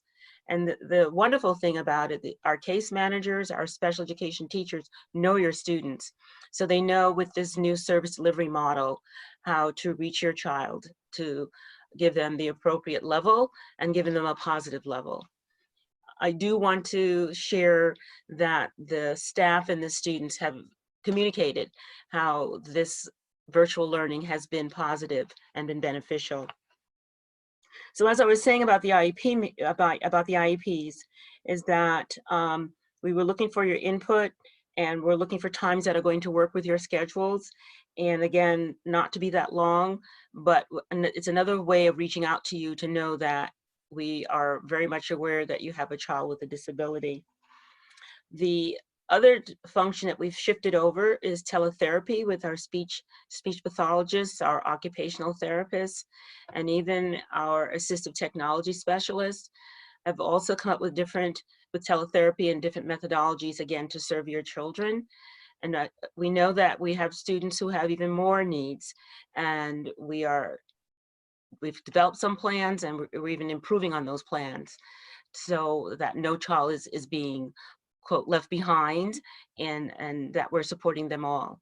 And the wonderful thing about it, our case managers, our special education teachers know your students. So they know with this new service delivery model, how to reach your child, to give them the appropriate level and giving them a positive level. I do want to share that the staff and the students have communicated how this virtual learning has been positive and been beneficial. So as I was saying about the IEP, about the IEPs, is that we were looking for your input, and we're looking for times that are going to work with your schedules. And again, not to be that long, but it's another way of reaching out to you to know that we are very much aware that you have a child with a disability. The other function that we've shifted over is teletherapy with our speech pathologists, our occupational therapists, and even our assistive technology specialists have also come up with teletherapy and different methodologies, again, to serve your children. And we know that we have students who have even more needs, and we've developed some plans, and we're even improving on those plans so that no child is being, quote, left behind, and that we're supporting them all.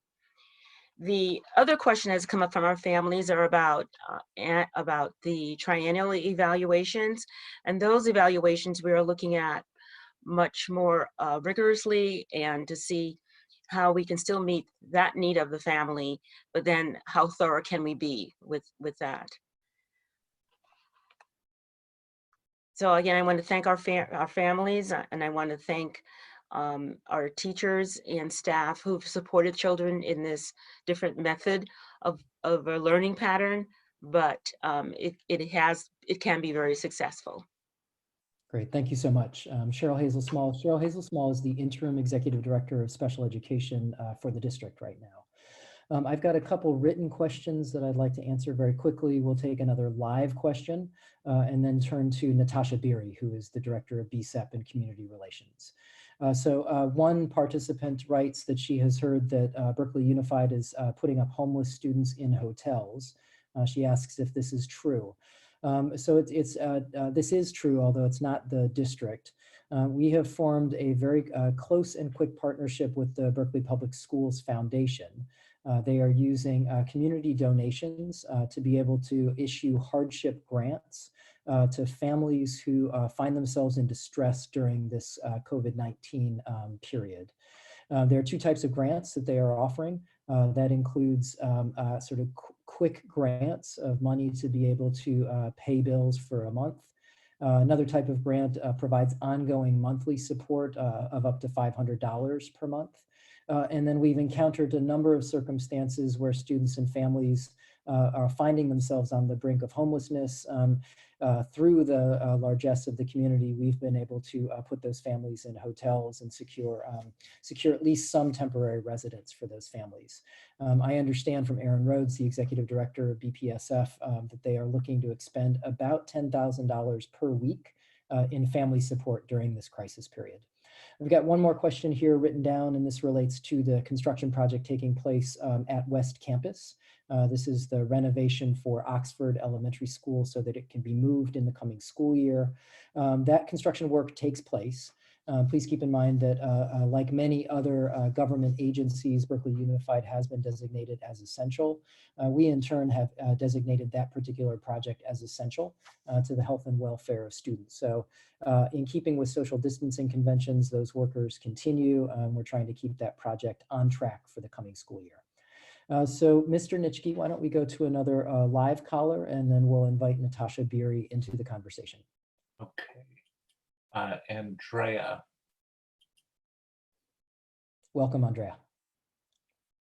The other question has come up from our families are about the triennial evaluations, and those evaluations we are looking at much more rigorously, and to see how we can still meet that need of the family, but then how thorough can we be with that. So again, I want to thank our families, and I want to thank our teachers and staff who've supported children in this different method of a learning pattern, but it can be very successful. Great, thank you so much. Cheryl Hazel Small. Cheryl Hazel Small is the Interim Executive Director of Special Education for the district right now. I've got a couple written questions that I'd like to answer very quickly. We'll take another live question and then turn to Natasha Beery, who is the Director of BSEP and Community Relations. One participant writes that she has heard that Berkeley Unified is putting up homeless students in hotels. She asks if this is true. This is true, although it's not the district. We have formed a very close and quick partnership with the Berkeley Public Schools Foundation. They are using community donations to be able to issue hardship grants to families who find themselves in distress during this COVID-19 period. There are two types of grants that they are offering. That includes sort of quick grants of money to be able to pay bills for a month. Another type of grant provides ongoing monthly support of up to $500 per month. And then we've encountered a number of circumstances where students and families are finding themselves on the brink of homelessness. Through the largesse of the community, we've been able to put those families in hotels and secure at least some temporary residence for those families. I understand from Aaron Rhodes, the executive director of BPSF, that they are looking to expend about $10,000 per week in family support during this crisis period. We've got one more question here written down, and this relates to the construction project taking place at West Campus. This is the renovation for Oxford Elementary School so that it can be moved in the coming school year. That construction work takes place. Please keep in mind that like many other government agencies, Berkeley Unified has been designated as essential. We in turn have designated that particular project as essential to the health and welfare of students. So in keeping with social distancing conventions, those workers continue. We're trying to keep that project on track for the coming school year. So Mr. Nitschke, why don't we go to another live caller, and then we'll invite Natasha Beery into the conversation. Okay. Andrea. Welcome, Andrea.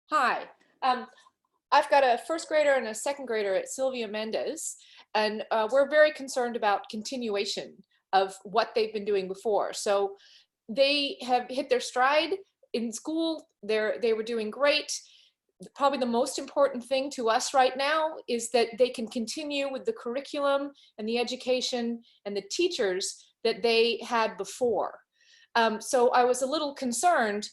Hi. I've got a first grader and a second grader at Sylvia Mendez, and we're very concerned about continuation of what they've been doing before. So they have hit their stride in school. They were doing great. Probably the most important thing to us right now is that they can continue with the curriculum and the education and the teachers that they had before. So I was a little concerned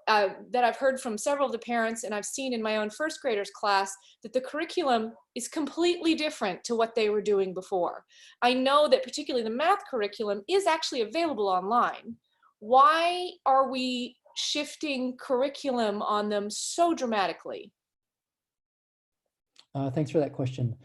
that I've heard from several of the parents, and I've seen in my own first graders class, that the curriculum is completely different to what they were doing before. I know that particularly the math curriculum is actually available online. Why are we shifting curriculum on them so dramatically? Thanks for that question.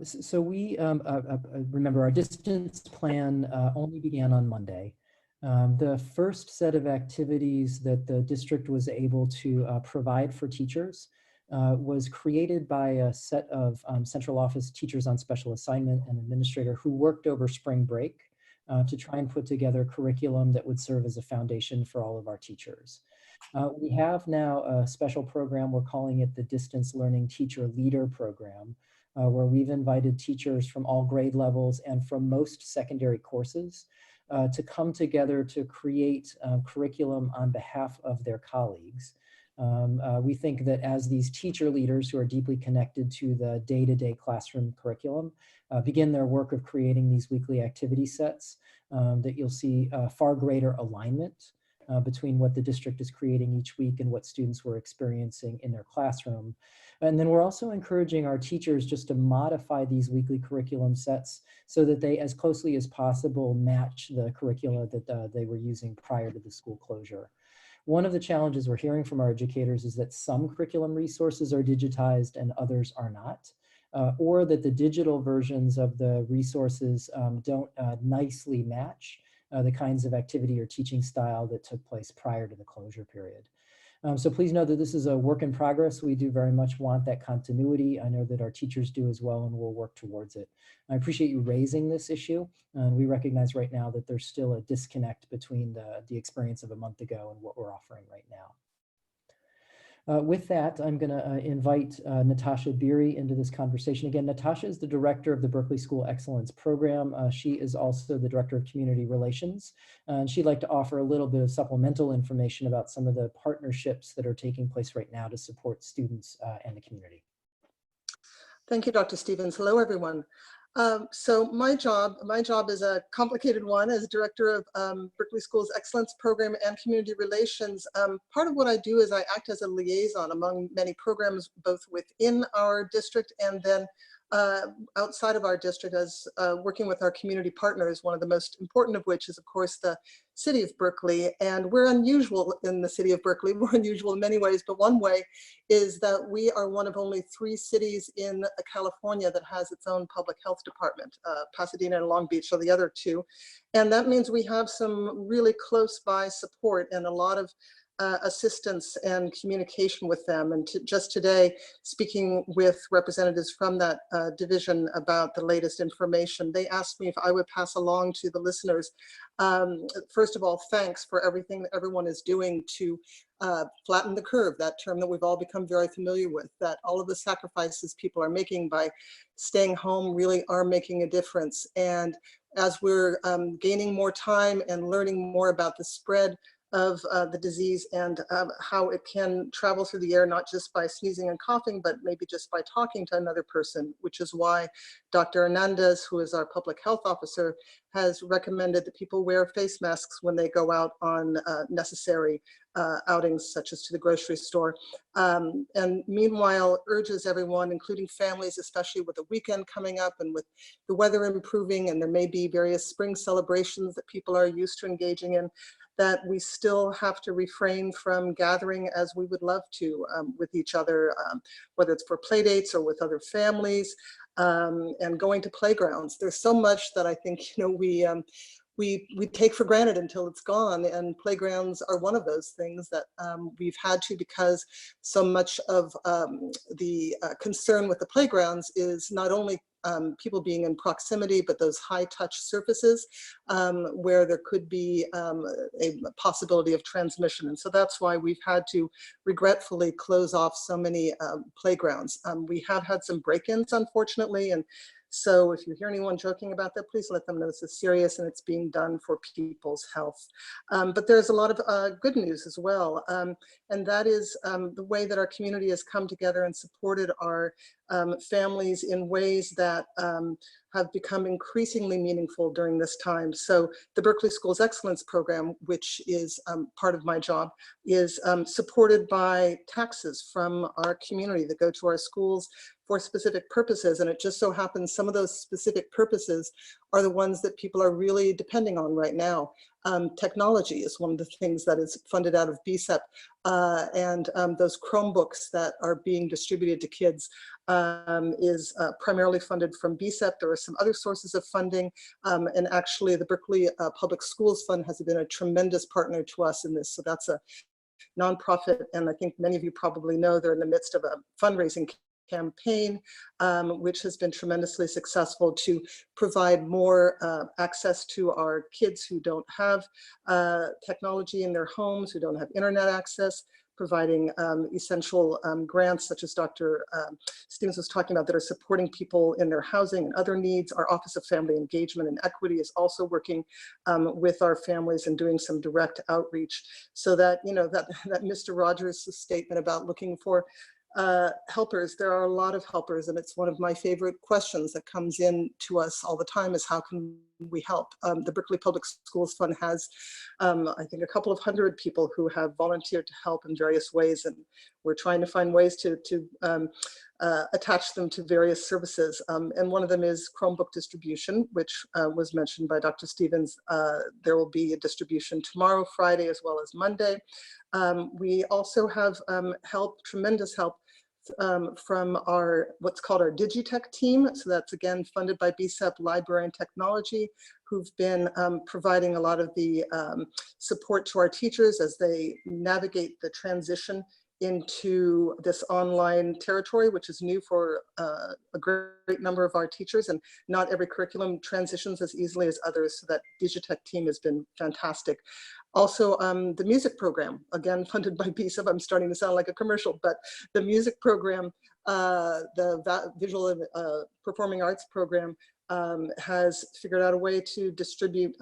So we remember our distance plan only began on Monday. The first set of activities that the district was able to provide for teachers was created by a set of central office teachers on special assignment and administrator who worked over spring break to try and put together curriculum that would serve as a foundation for all of our teachers. We have now a special program, we're calling it the Distance Learning Teacher Leader Program, where we've invited teachers from all grade levels and from most secondary courses to come together to create curriculum on behalf of their colleagues. We think that as these teacher leaders who are deeply connected to the day-to-day classroom curriculum begin their work of creating these weekly activity sets, that you'll see far greater alignment between what the district is creating each week and what students were experiencing in their classroom. And then we're also encouraging our teachers just to modify these weekly curriculum sets so that they, as closely as possible, match the curricula that they were using prior to the school closure. One of the challenges we're hearing from our educators is that some curriculum resources are digitized and others are not, or that the digital versions of the resources don't nicely match the kinds of activity or teaching style that took place prior to the closure period. So please know that this is a work in progress. We do very much want that continuity. I know that our teachers do as well, and we'll work towards it. I appreciate you raising this issue. And we recognize right now that there's still a disconnect between the experience of a month ago and what we're offering right now. With that, I'm going to invite Natasha Beery into this conversation. Again, Natasha is the director of the Berkeley School Excellence Program. She is also the director of community relations. And she'd like to offer a little bit of supplemental information about some of the partnerships that are taking place right now to support students and the community. Thank you, Dr. Stevens. Hello, everyone. So my job is a complicated one as director of Berkeley School's Excellence Program and Community Relations. Part of what I do is I act as a liaison among many programs, both within our district and then outside of our district, as working with our community partners, one of the most important of which is, of course, the city of Berkeley. And we're unusual in the city of Berkeley. We're unusual in many ways, but one way is that we are one of only 3 cities in California that has its own public health department. Pasadena and Long Beach are the other 2. And that means we have some really close by support and a lot of assistance and communication with them. And just today, speaking with representatives from that division about the latest information, they asked me if I would pass along to the listeners, first of all, thanks for everything that everyone is doing to flatten the curve, that term that we've all become very familiar with, that all of the sacrifices people are making by staying home really are making a difference. And as we're gaining more time and learning more about the spread of the disease and how it can travel through the air, not just by sneezing and coughing, but maybe just by talking to another person, which is why Dr. Hernandez, who is our public health officer, has recommended that people wear face masks when they go out on necessary outings, such as to the grocery store. And meanwhile, urges everyone, including families, especially with the weekend coming up and with the weather improving, and there may be various spring celebrations that people are used to engaging in, that we still have to refrain from gathering as we would love to with each other, whether it's for play dates or with other families, and going to playgrounds. There's so much that I think, we take for granted until it's gone, and playgrounds are one of those things that we've had to, because so much of the concern with the playgrounds is not only people being in proximity, but those high touch surfaces where there could be a possibility of transmission. And so that's why we've had to regretfully close off so many playgrounds. We have had some break-ins, unfortunately, and so if you hear anyone joking about that, please let them know this is serious and it's being done for people's health. But there's a lot of good news as well. And that is the way that our community has come together and supported our families in ways that have become increasingly meaningful during this time. So the Berkeley Schools Excellence Program, which is part of my job, is supported by taxes from our community that go to our schools for specific purposes. And it just so happens some of those specific purposes are the ones that people are really depending on right now. Technology is one of the things that is funded out of BSEP, and those Chromebooks that are being distributed to kids is primarily funded from BSEP. There are some other sources of funding, and actually the Berkeley Public Schools Fund has been a tremendous partner to us in this. So that's a nonprofit, and I think many of you probably know they're in the midst of a fundraising campaign, which has been tremendously successful to provide more access to our kids who don't have technology in their homes, who don't have internet access, providing essential grants such as Dr. Stevens was talking about that are supporting people in their housing and other needs. Our Office of Family Engagement and Equity is also working with our families and doing some direct outreach, so that, that Mr. Rogers' statement about looking for helpers, there are a lot of helpers, and it's one of my favorite questions that comes in to us all the time is how can we help? The Berkeley Public Schools Fund has, I think, a couple of hundred people who have volunteered to help in various ways, and we're trying to find ways to attach them to various services. And one of them is Chromebook distribution, which was mentioned by Dr. Stevens. There will be a distribution tomorrow, Friday, as well as Monday. We also have tremendous help from our what's called our Digitech team. So that's again funded by BSEP Library and Technology, who've been providing a lot of the support to our teachers as they navigate the transition into this online territory, which is new for a great number of our teachers, and not every curriculum transitions as easily as others. So that Digitech team has been fantastic. Also, the music program, again, funded by BSEP. I'm starting to sound like a commercial, but the music program, the visual and performing arts program, has figured out a way to distribute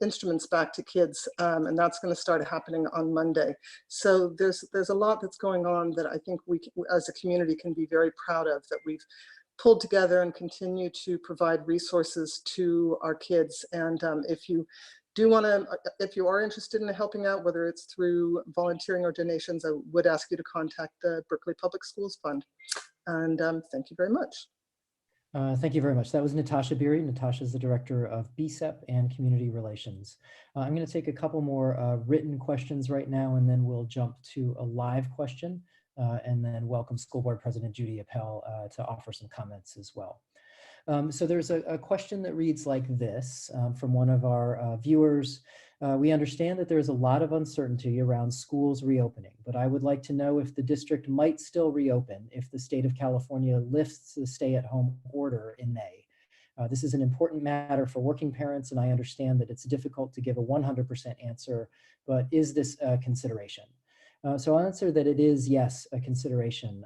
instruments back to kids, and that's going to start happening on Monday. So there's a lot that's going on that I think we as a community can be very proud of, that we've pulled together and continue to provide resources to our kids. And if you are interested in helping out, whether it's through volunteering or donations, I would ask you to contact the Berkeley Public Schools Fund. And thank you very much. Thank you very much. That was Natasha Beery. Natasha is the Director of BSEP and Community Relations. I'm going to take a couple more written questions right now, and then we'll jump to a live question, and then welcome School Board President Judy Appel to offer some comments as well. So there's a question that reads like this from one of our viewers. We understand that there's a lot of uncertainty around schools reopening, but I would like to know if the district might still reopen if the state of California lifts the stay-at-home order in May. This is an important matter for working parents, and I understand that it's difficult to give a 100% answer, but is this a consideration? So I'll answer that it is, yes, a consideration.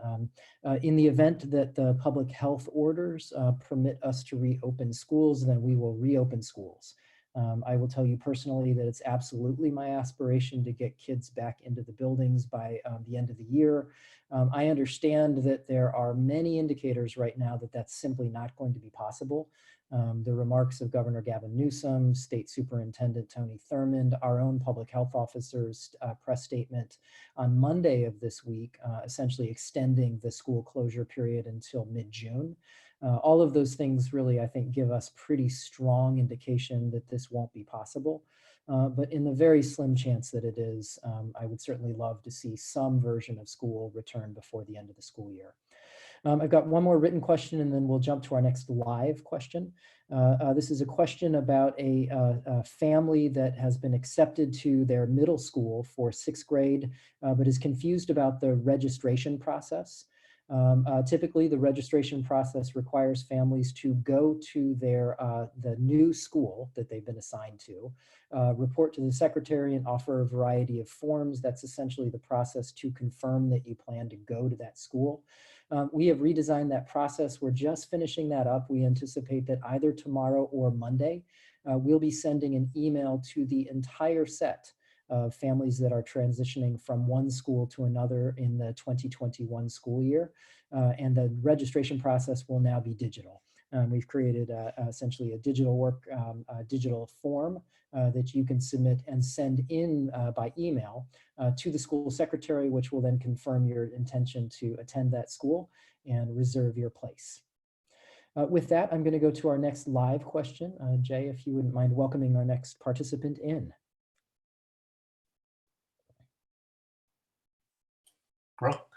In the event that the public health orders permit us to reopen schools, then we will reopen schools. I will tell you personally that it's absolutely my aspiration to get kids back into the buildings by the end of the year. I understand that there are many indicators right now that that's simply not going to be possible. The remarks of Governor Gavin Newsom, State Superintendent Tony Thurmond, our own public health officer's press statement on Monday of this week, essentially extending the school closure period until mid-June. All of those things really, I think, give us pretty strong indication that this won't be possible. But in the very slim chance that it is, I would certainly love to see some version of school return before the end of the school year. I've got one more written question, and then we'll jump to our next live question. This is a question about a family that has been accepted to their middle school for 6th grade, but is confused about the registration process. Typically, the registration process requires families to go to the new school that they've been assigned to, report to the secretary and offer a variety of forms. That's essentially the process to confirm that you plan to go to that school. We have redesigned that process. We're just finishing that up. We anticipate that either tomorrow or Monday, we'll be sending an email to the entire set of families that are transitioning from one school to another in the 2021 school year. And the registration process will now be digital. We've created essentially a digital form that you can submit and send in by email to the school secretary, which will then confirm your intention to attend that school and reserve your place. With that, I'm going to go to our next live question. Jay, if you wouldn't mind welcoming our next participant in. Brooke.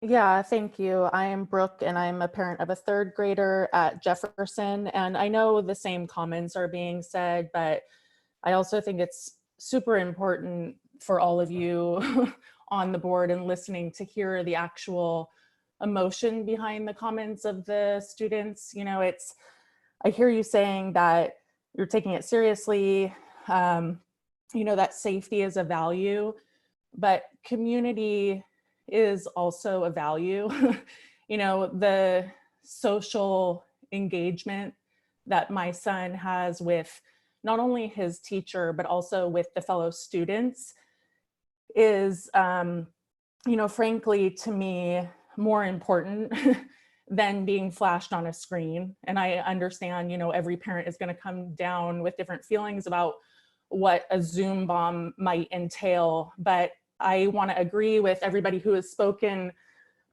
Yeah, thank you. I am Brooke, and I'm a parent of a 3rd grader at Jefferson. And I know the same comments are being said, but I also think it's super important for all of you on the board and listening to hear the actual emotion behind the comments of the students. You know, I hear you saying that you're taking it seriously, you know, that safety is a value, but community is also a value. You know, the social engagement that my son has with not only his teacher, but also with the fellow students is, you know, frankly, to me, more important than being flashed on a screen. And I understand, you know, every parent is going to come down with different feelings about what a Zoom bomb might entail, but I want to agree with everybody who has spoken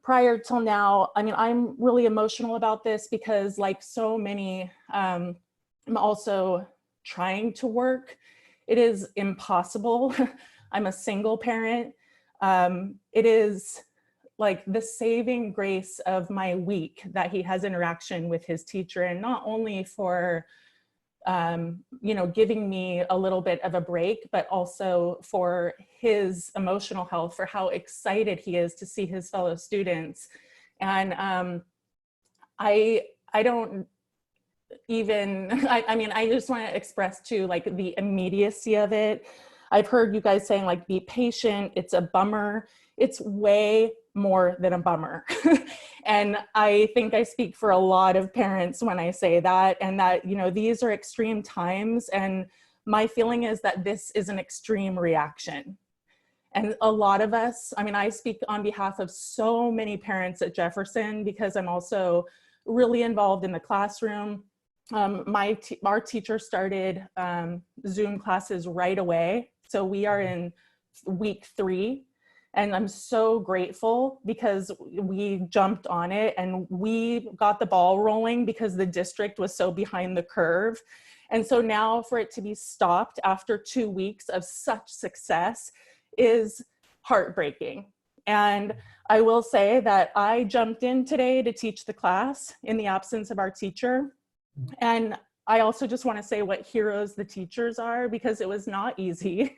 prior till now. I mean, I'm really emotional about this because, like so many, I'm also trying to work. It is impossible. I'm a single parent. It is like the saving grace of my week that he has interaction with his teacher, and not only for you know, giving me a little bit of a break, but also for his emotional health, for how excited he is to see his fellow students. And I don't even, I mean, I just want to express too, like the immediacy of it. I've heard you guys saying like, be patient, it's a bummer. It's way more than a bummer. And I think I speak for a lot of parents when I say that, and that, you know, these are extreme times. And my feeling is that this is an extreme reaction. And a lot of us, I mean, I speak on behalf of so many parents at Jefferson because I'm also really involved in the classroom. Our teacher started Zoom classes right away. So we are in week 3. And I'm so grateful because we jumped on it and we got the ball rolling because the district was so behind the curve. And so now for it to be stopped after 2 weeks of such success is heartbreaking. And I will say that I jumped in today to teach the class in the absence of our teacher. And I also just want to say what heroes the teachers are, because it was not easy.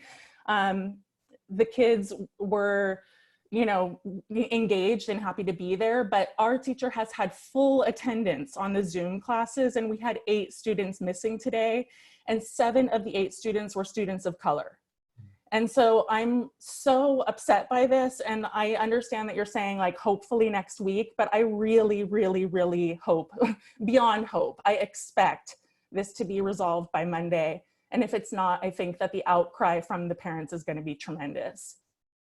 The kids were, you know, engaged and happy to be there, but our teacher has had full attendance on the Zoom classes, and we had 8 students missing today, and 7 of the 8 students were students of color. And so I'm so upset by this, and I understand that you're saying like hopefully next week, but I really, really, really hope, beyond hope, I expect this to be resolved by Monday. And if it's not, I think that the outcry from the parents is going to be tremendous.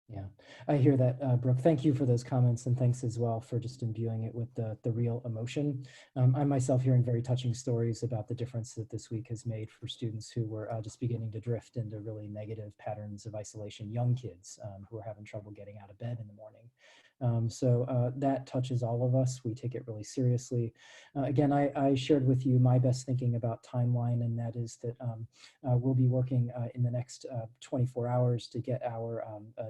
Yeah, I hear that, Brooke. Thank you for those comments, and thanks as well for just imbuing it with the real emotion. I'm myself hearing very touching stories about the difference that this week has made for students who were just beginning to drift into really negative patterns of isolation, young kids who are having trouble getting out of bed in the morning. So that touches all of us. We take it really seriously. Again, I shared with you my best thinking about timeline, and that is that we'll be working in the next 24 hours to get our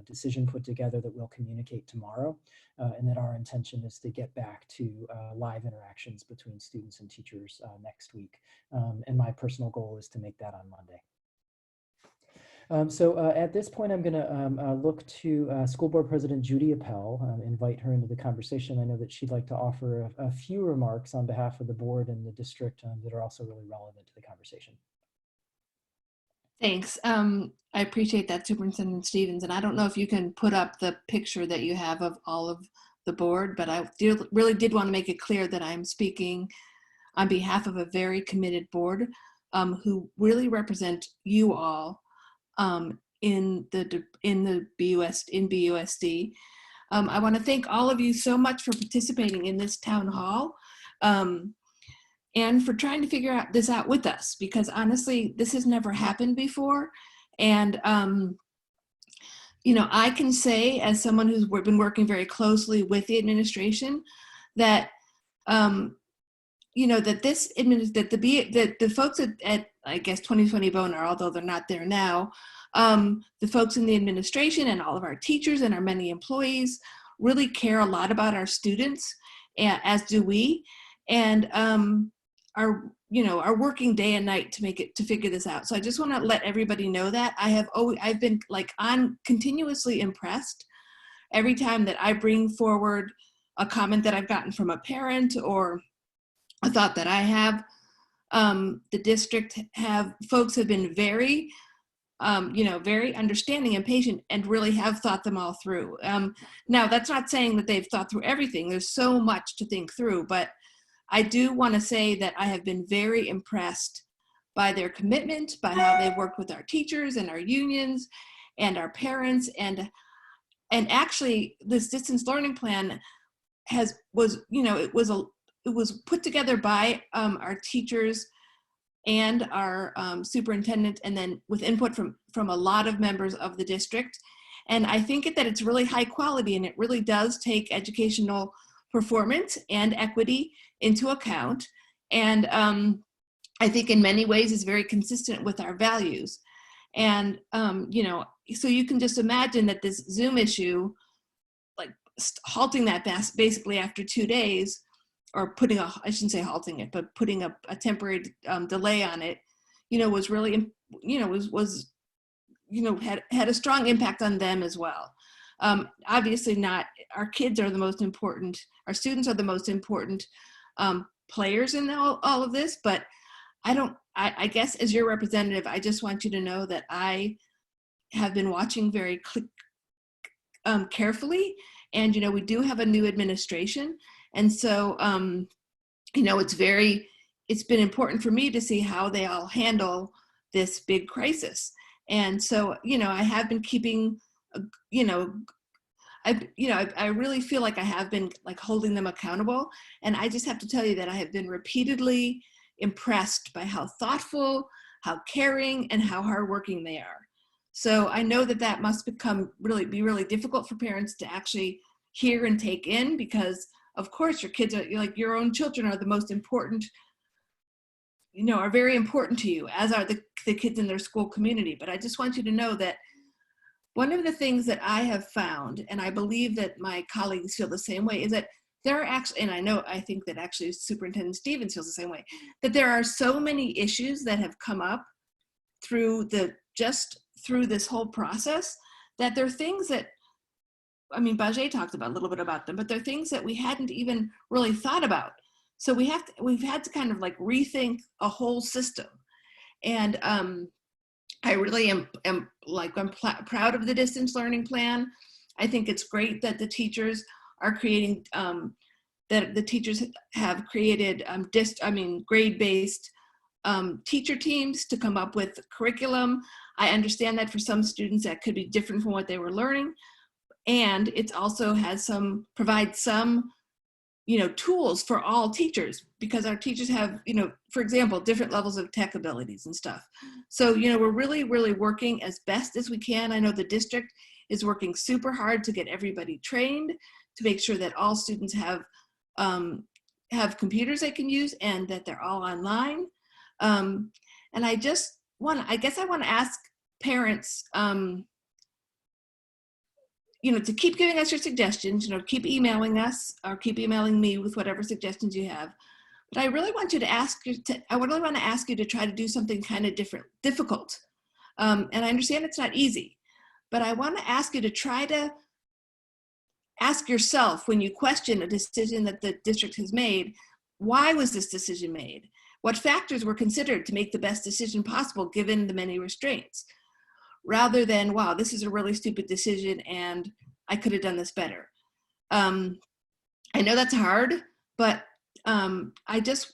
decision put together that we'll communicate tomorrow, and that our intention is to get back to live interactions between students and teachers next week. And my personal goal is to make that on Monday. So at this point, I'm going to look to School Board President Judy Appel, invite her into the conversation. I know that she'd like to offer a few remarks on behalf of the board and the district that are also really relevant to the conversation. Thanks. I appreciate that, Superintendent Stevens. And I don't know if you can put up the picture that you have of all of the board, but I really did want to make it clear that I'm speaking on behalf of a very committed board who really represent you all in BUSD. I want to thank all of you so much for participating in this town hall and for trying to figure this out with us, because honestly, this has never happened before. And you know, I can say as someone who's been working very closely with the administration that you know, that the folks at I guess 2020 Bonar, although they're not there now, the folks in the administration and all of our teachers and our many employees really care a lot about our students, as do we, and are working day and night to figure this out. So I just want to let everybody know that I've been continuously impressed every time that I bring forward a comment that I've gotten from a parent or a thought that I have. The district folks have been very, very understanding and patient and really have thought them all through. Now, that's not saying that they've thought through everything. There's so much to think through, but I do want to say that I have been very impressed by their commitment, by how they've worked with our teachers and our unions and our parents. And actually, this distance learning plan was put together by our teachers and our superintendent, and then with input from a lot of members of the district. And I think that it's really high quality, and it really does take educational performance and equity into account. And I think in many ways is very consistent with our values. And, so you can just imagine that this Zoom issue, like halting that basically after 2 days, or I shouldn't say halting it, but putting a temporary delay on it, was really, had a strong impact on them as well. Obviously not, our kids are the most important, our students are the most important players in all of this, but I guess as your representative, I just want you to know that I have been watching very carefully, and, we do have a new administration. And so, it's been important for me to see how they all handle this big crisis. And so, I have been keeping, I really feel like I have been holding them accountable. And I just have to tell you that I have been repeatedly impressed by how thoughtful, how caring, and how hardworking they are. So I know that must be really difficult for parents to actually hear and take in, because of course your kids are your own children are the most important, are very important to you, as are the kids in their school community. But I just want you to know that one of the things that I have found, and I believe that my colleagues feel the same way, is that there are actually, and I think that actually Superintendent Stevens feels the same way, that there are so many issues that have come up through this whole process, that there are things that, I mean, Bajay talked about a little bit about them, but there are things that we hadn't even really thought about. So we've had to kind of like rethink a whole system. And I really am proud of the distance learning plan. I think it's great that the teachers are creating, that the teachers have created grade-based teacher teams to come up with curriculum. I understand that for some students that could be different from what they were learning. And it also has provides some, tools for all teachers, because our teachers have, for example, different levels of tech abilities and stuff. So, we're really, really working as best as we can. I know the district is working super hard to get everybody trained, to make sure that all students have computers they can use and that they're all online. And I want to ask parents, to keep giving us your suggestions, keep emailing us or keep emailing me with whatever suggestions you have. But I really want to ask you to try to do something kind of difficult. And I understand it's not easy, but I want to ask you to try to ask yourself, when you question a decision that the district has made, why was this decision made? What factors were considered to make the best decision possible given the many restraints? Rather than, wow, this is a really stupid decision and I could have done this better. I know that's hard, but I guess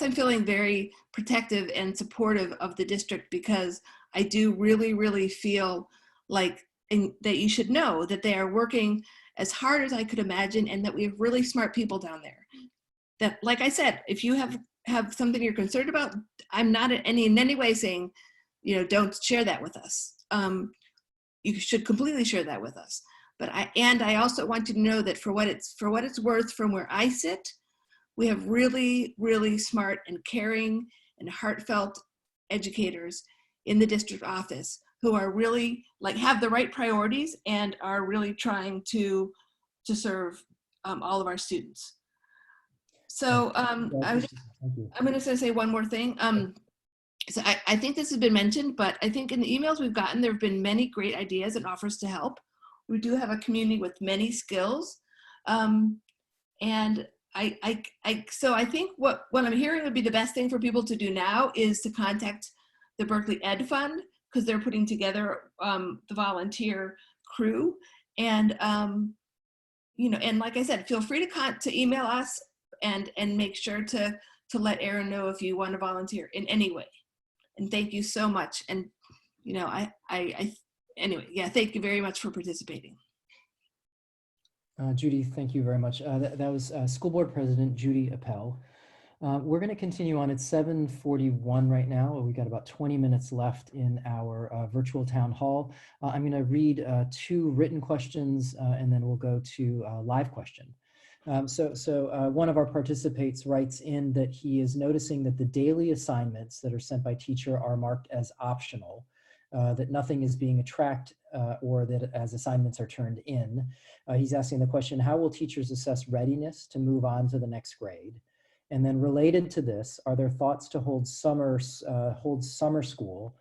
I'm feeling very protective and supportive of the district, because I do really, really feel like that you should know that they are working as hard as I could imagine, and that we have really smart people down there. That, like I said, if you have something you're concerned about, I'm not in any way saying, don't share that with us. You should completely share that with us. But I also want you to know that for what it's worth, from where I sit, we have really, really smart and caring and heartfelt educators in the district office who are really have the right priorities and are really trying to serve all of our students. So I'm going to say one more thing. So I think this has been mentioned, but I think in the emails we've gotten, there have been many great ideas and offers to help. We do have a community with many skills. And so I think what I'm hearing would be the best thing for people to do now is to contact the Berkeley Ed Fund, because they're putting together the volunteer crew. And, and like I said, feel free to email us and make sure to let Erin know if you want to volunteer in any way. And thank you so much. And, anyway, yeah, thank you very much for participating. Judy, thank you very much. That was School Board President Judy Appel. We're going to continue on at 7:41 right now. We got about 20 minutes left in our virtual town hall. I'm going to read 2 written questions and then we'll go to a live question. So one of our participants writes in that he is noticing that the daily assignments that are sent by teacher are marked as optional, that nothing is being tracked or that as assignments are turned in. He's asking the question, how will teachers assess readiness to move on to the next grade? And then related to this, are there thoughts to hold summer school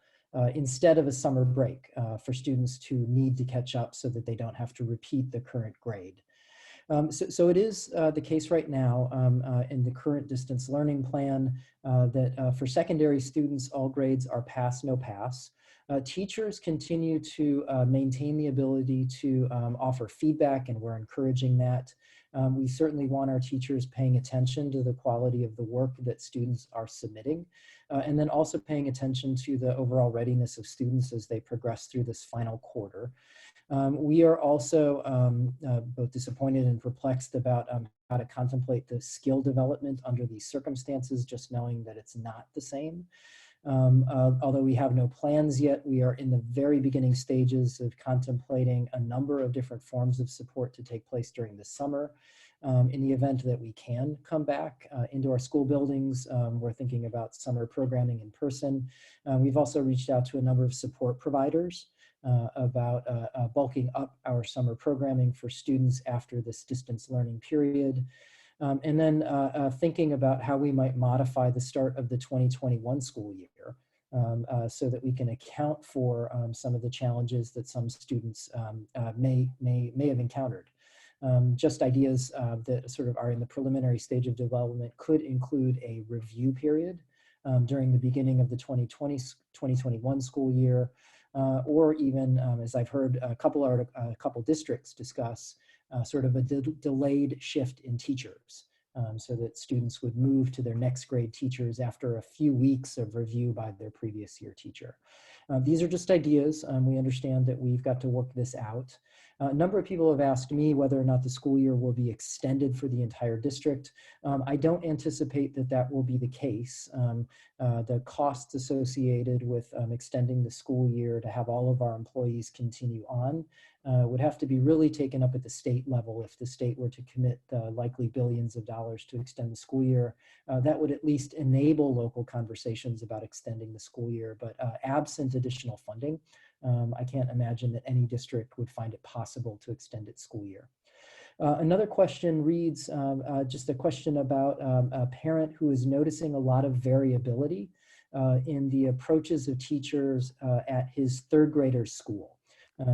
instead of a summer break for students to need to catch up so that they don't have to repeat the current grade? So it is the case right now in the current distance learning plan that for secondary students, all grades are pass, no pass. Teachers continue to maintain the ability to offer feedback, and we're encouraging that. We certainly want our teachers paying attention to the quality of the work that students are submitting, and then also paying attention to the overall readiness of students as they progress through this final quarter. We are also both disappointed and perplexed about how to contemplate the skill development under these circumstances, just knowing that it's not the same. Although we have no plans yet, we are in the very beginning stages of contemplating a number of different forms of support to take place during the summer. In the event that we can come back into our school buildings, we're thinking about summer programming in person. We've also reached out to a number of support providers about bulking up our summer programming for students after this distance learning period. And then thinking about how we might modify the start of the 2021 school year so that we can account for some of the challenges that some students may have encountered. Just ideas that sort of are in the preliminary stage of development could include a review period during the beginning of the 2021 school year, or even, as I've heard a couple districts discuss, sort of a delayed shift in teachers, so that students would move to their next grade teachers after a few weeks of review by their previous year teacher. These are just ideas. We understand that we've got to work this out. A number of people have asked me whether or not the school year will be extended for the entire district. I don't anticipate that that will be the case. The costs associated with extending the school year to have all of our employees continue on would have to be really taken up at the state level. If the state were to commit likely billions of dollars to extend the school year, that would at least enable local conversations about extending the school year. But absent additional funding, I can't imagine that any district would find it possible to extend its school year. Another question reads, just a question about a parent who is noticing a lot of variability in the approaches of teachers at his third grader's school.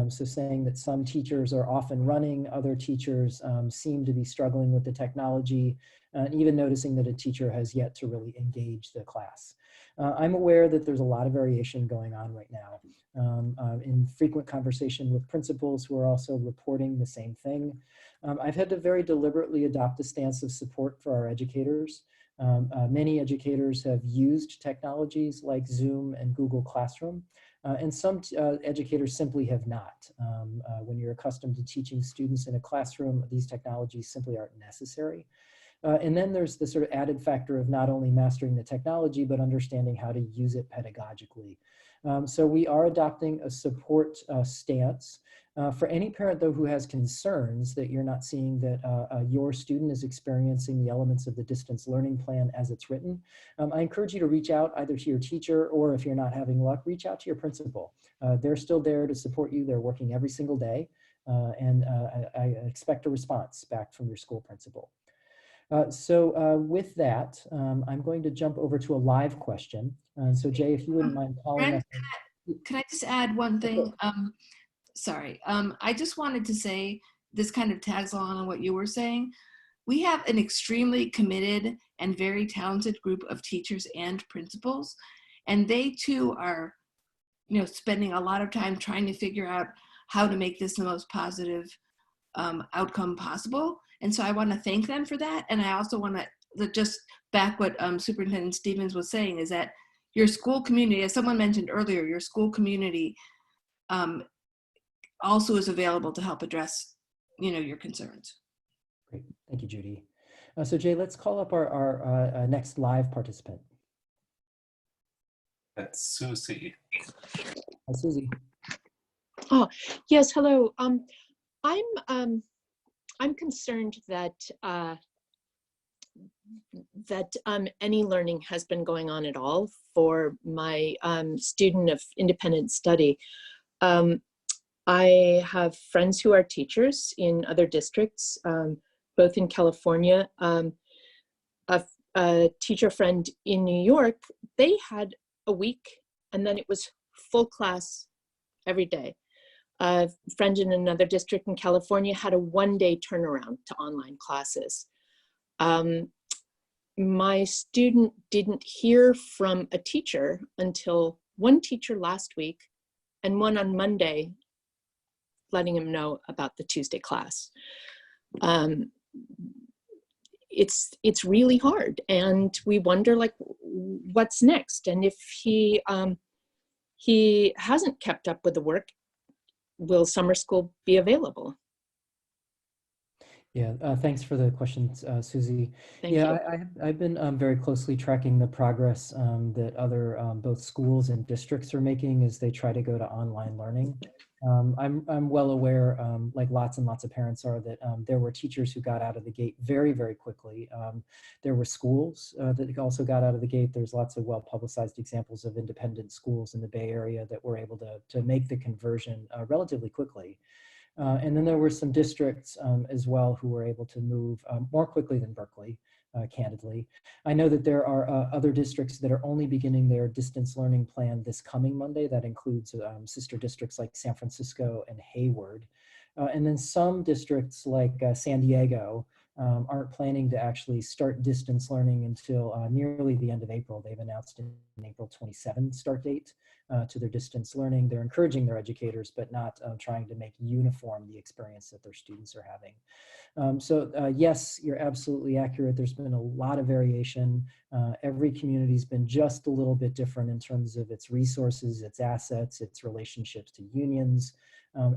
So saying that some teachers are off and running, other teachers seem to be struggling with the technology, and even noticing that a teacher has yet to really engage the class. I'm aware that there's a lot of variation going on right now. In frequent conversation with principals who are also reporting the same thing. I've had to very deliberately adopt a stance of support for our educators. Many educators have used technologies like Zoom and Google Classroom, and some educators simply have not. When you're accustomed to teaching students in a classroom, these technologies simply aren't necessary. And then there's the sort of added factor of not only mastering the technology, but understanding how to use it pedagogically. So we are adopting a support stance. For any parent, though, who has concerns that you're not seeing that your student is experiencing the elements of the distance learning plan as it's written, I encourage you to reach out either to your teacher, or if you're not having luck, reach out to your principal. They're still there to support you. They're working every single day. And I expect a response back from your school principal. So with that, I'm going to jump over to a live question. So Jay, if you wouldn't mind calling Brent, us. can I just add one thing? Sorry, I just wanted to say, this kind of tags along on what you were saying. We have an extremely committed and very talented group of teachers and principals, and they too are, spending a lot of time trying to figure out how to make this the most positive outcome possible. And so I want to thank them for that. And I also want to just back what Superintendent Stevens was saying, is that your school community, as someone mentioned earlier, your school community also is available to help address, your concerns. Great, thank you, Judy. So Jay, let's call up our next live participant. That's Susie. Hi, Susie. Oh, yes, hello. I'm concerned that any learning has been going on at all for my student of independent study. I have friends who are teachers in other districts, both in California. A teacher friend in New York, they had a week and then it was full class every day. A friend in another district in California had a one-day turnaround to online classes. My student didn't hear from a teacher until one teacher last week and one on Monday, letting him know about the Tuesday class. It's really hard, and we wonder what's next. And if he hasn't kept up with the work, will summer school be available? Yeah, thanks for the questions, Susie. Thank you. I've been very closely tracking the progress that other both schools and districts are making as they try to go to online learning. I'm well aware, like lots and lots of parents are, that there were teachers who got out of the gate very, very quickly. There were schools that also got out of the gate. There's lots of well-publicized examples of independent schools in the Bay Area that were able to make the conversion relatively quickly. And then there were some districts as well who were able to move more quickly than Berkeley, candidly. I know that there are other districts that are only beginning their distance learning plan this coming Monday. That includes sister districts like San Francisco and Hayward. And then some districts like San Diego aren't planning to actually start distance learning until nearly the end of April. They've announced an April 27 start date to their distance learning. They're encouraging their educators, but not trying to make uniform the experience that their students are having. So yes, you're absolutely accurate. There's been a lot of variation. Every community's been just a little bit different in terms of its resources, its assets, its relationships to unions.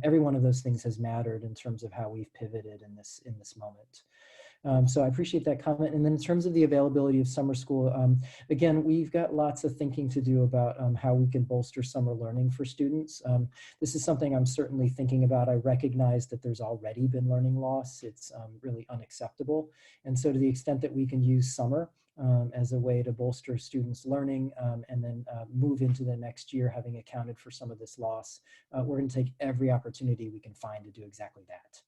Every one of those things has mattered in terms of how we've pivoted in this moment. So I appreciate that comment. And then in terms of the availability of summer school, again, we've got lots of thinking to do about how we can bolster summer learning for students. This is something I'm certainly thinking about. I recognize that there's already been learning loss. It's really unacceptable. And so to the extent that we can use summer as a way to bolster students' learning and then move into the next year having accounted for some of this loss, we're going to take every opportunity we can find to do exactly that.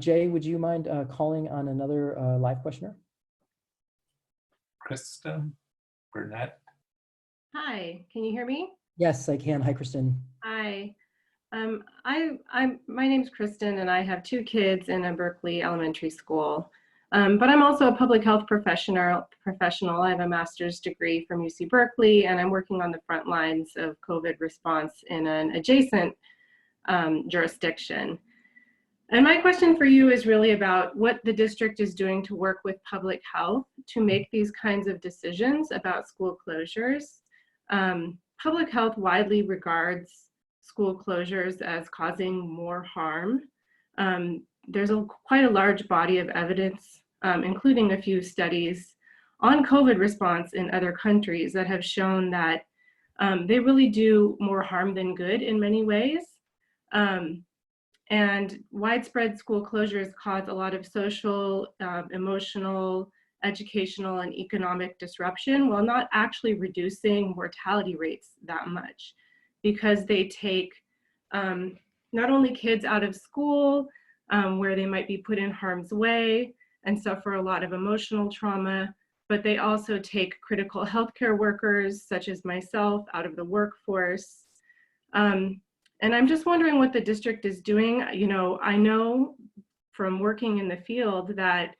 Jay, would you mind calling on another live questioner? Kristen Burnett. Hi, can you hear me? Yes, I can. Hi, Kristen. Hi. My name's Kristen, and I have 2 kids in a Berkeley elementary school. But I'm also a public health professional. I have a master's degree from UC Berkeley, and I'm working on the front lines of COVID response in an adjacent jurisdiction. And my question for you is really about what the district is doing to work with public health to make these kinds of decisions about school closures. Public health widely regards school closures as causing more harm. There's quite a large body of evidence, including a few studies on COVID response in other countries that have shown that they really do more harm than good in many ways. And widespread school closures cause a lot of social, emotional, educational, and economic disruption while not actually reducing mortality rates that much, because they take not only kids out of school where they might be put in harm's way and suffer a lot of emotional trauma, but they also take critical healthcare workers such as myself out of the workforce. And I'm just wondering what the district is doing. You know, I know from working in the field that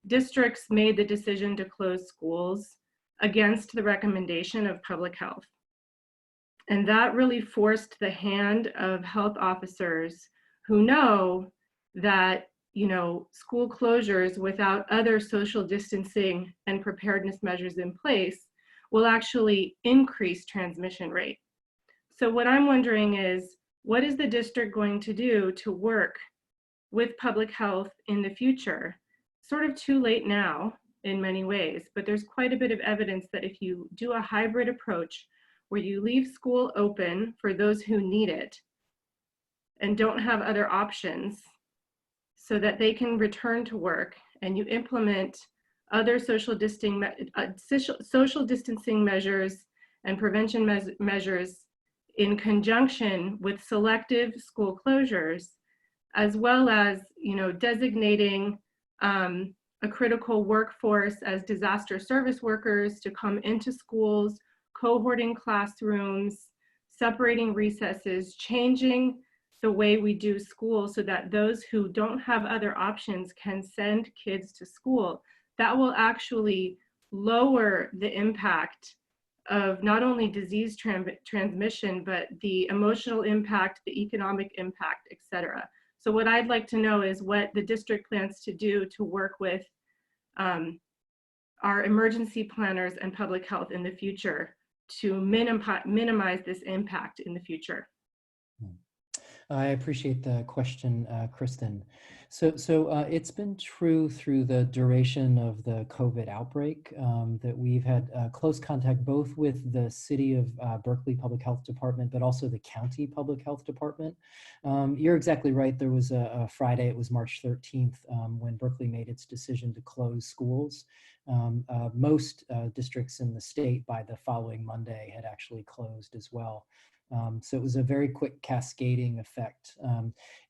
districts made the decision to close schools against the recommendation of public health. And that really forced the hand of health officers who know that, you know, school closures without other social distancing and preparedness measures in place will actually increase transmission rate. So what I'm wondering is, what is the district going to do to work with public health in the future? Sort of too late now in many ways, but there's quite a bit of evidence that if you do a hybrid approach where you leave school open for those who need it and don't have other options so that they can return to work, and you implement other social distancing measures and prevention measures in conjunction with selective school closures, as well as, you know, designating a critical workforce as disaster service workers to come into schools, cohorting classrooms, separating recesses, changing the way we do school so that those who don't have other options can send kids to school. That will actually lower the impact of not only disease transmission, but the emotional impact, the economic impact, et cetera. So what I'd like to know is what the district plans to do to work with our emergency planners and public health in the future to minimize this impact in the future. I appreciate the question, Kristen. It's been true through the duration of the COVID outbreak that we've had close contact both with the City of Berkeley Public Health Department, but also the County Public Health Department. You're exactly right. There was a Friday, it was March 13th, when Berkeley made its decision to close schools. Most districts in the state by the following Monday had actually closed as well. So it was a very quick cascading effect.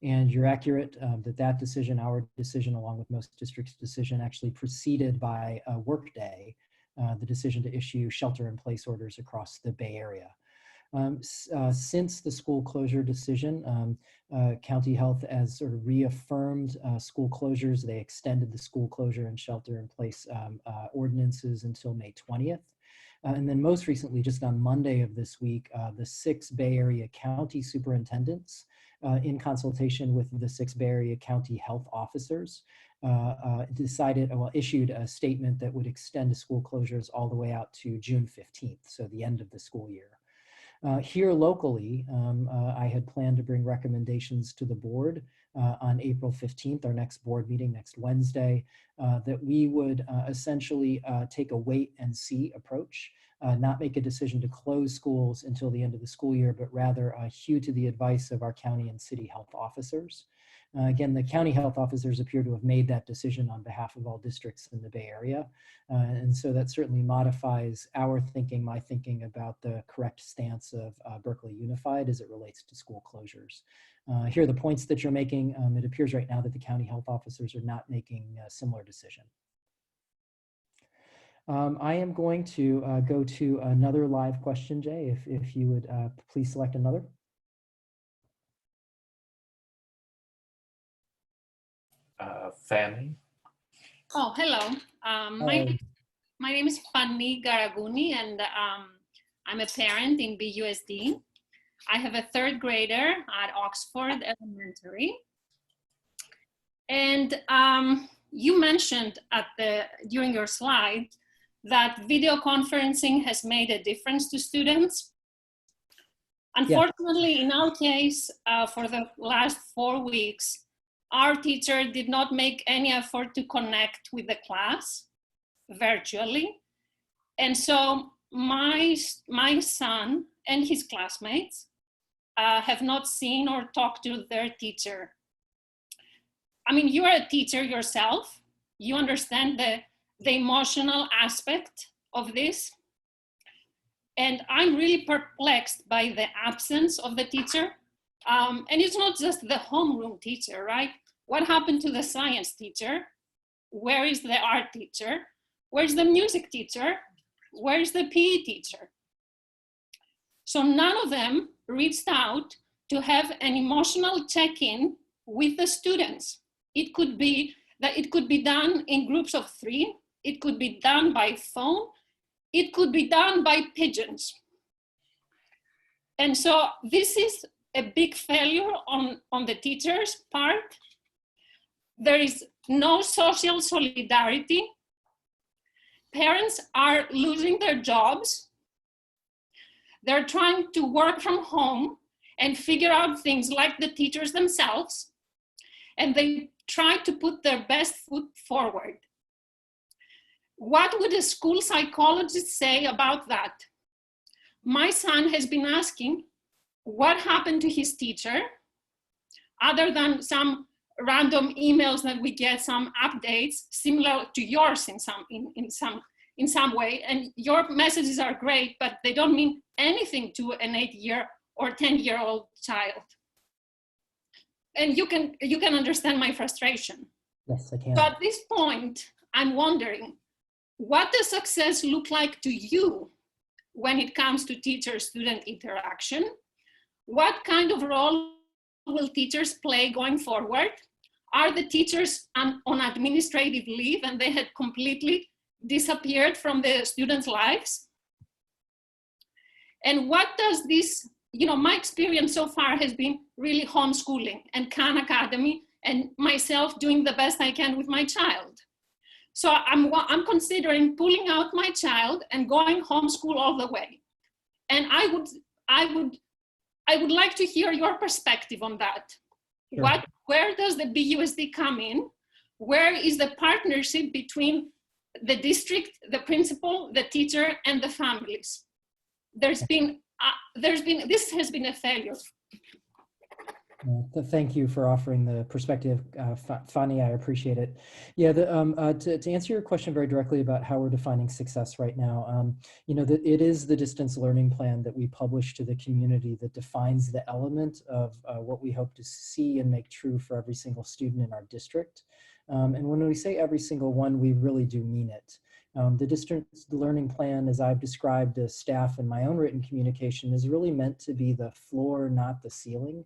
And you're accurate that decision, our decision, along with most districts' decision, actually preceded by a work day, the decision to issue shelter-in-place orders across the Bay Area. Since the school closure decision, County Health has sort of reaffirmed school closures. They extended the school closure and shelter-in-place ordinances until May 20th. And then most recently, just on Monday of this week, the 6 Bay Area county superintendents, in consultation with the 6 Bay Area county health officers, issued a statement that would extend the school closures all the way out to June 15th, so the end of the school year. Here locally, I had planned to bring recommendations to the board on April 15th, our next board meeting next Wednesday, that we would essentially take a wait and see approach, not make a decision to close schools until the end of the school year, but rather hew to the advice of our county and city health officers. Again, the county health officers appear to have made that decision on behalf of all districts in the Bay Area. And so that certainly modifies our thinking, my thinking about the correct stance of Berkeley Unified as it relates to school closures. Here are the points that you're making. It appears right now that the county health officers are not making a similar decision. I am going to go to another live question, Jay, if you would please select another. Fanny. Oh, hello. My name is Fanny Garaguni, and I'm a parent in BUSD. I have a 3rd grader at Oxford Elementary. And you mentioned during your slide that video conferencing has made a difference to students. Unfortunately, in our case, for the last 4 weeks, our teacher did not make any effort to connect with the class virtually. And so my son and his classmates have not seen or talked to their teacher. I mean, you're a teacher yourself. You understand the emotional aspect of this. And I'm really perplexed by the absence of the teacher. And it's not just the homeroom teacher, right? What happened to the science teacher? Where is the art teacher? Where's the music teacher? Where's the PE teacher? So none of them reached out to have an emotional check-in with the students. It could be done in groups of 3. It could be done by phone. It could be done by pigeons. And so this is a big failure on the teacher's part. There is no social solidarity. Parents are losing their jobs. They're trying to work from home and figure out things like the teachers themselves. And they try to put their best foot forward. What would a school psychologist say about that? My son has been asking what happened to his teacher, other than some random emails that we get, some updates similar to yours in some way. And your messages are great, but they don't mean anything to an 8-year or 10-year-old child. And you can understand my frustration. Yes, I can. So at this point, I'm wondering, what does success look like to you when it comes to teacher-student interaction? What kind of role will teachers play going forward? Are the teachers on administrative leave and they had completely disappeared from the students' lives? And what does this, my experience so far has been really homeschooling and Khan Academy and myself doing the best I can with my child. So I'm considering pulling out my child and going homeschool all the way. And I would I would like to hear your perspective on that. Sure. Where does the BUSD come in? Where is the partnership between the district, the principal, the teacher, and the families? This has been a failure. Thank you for offering the perspective, Fanny. I appreciate it. Yeah, to answer your question very directly about how we're defining success right now, you know, it is the distance learning plan that we publish to the community that defines the element of what we hope to see and make true for every single student in our district. And when we say every single one, we really do mean it. The distance learning plan, as I've described to staff in my own written communication, is really meant to be the floor, not the ceiling.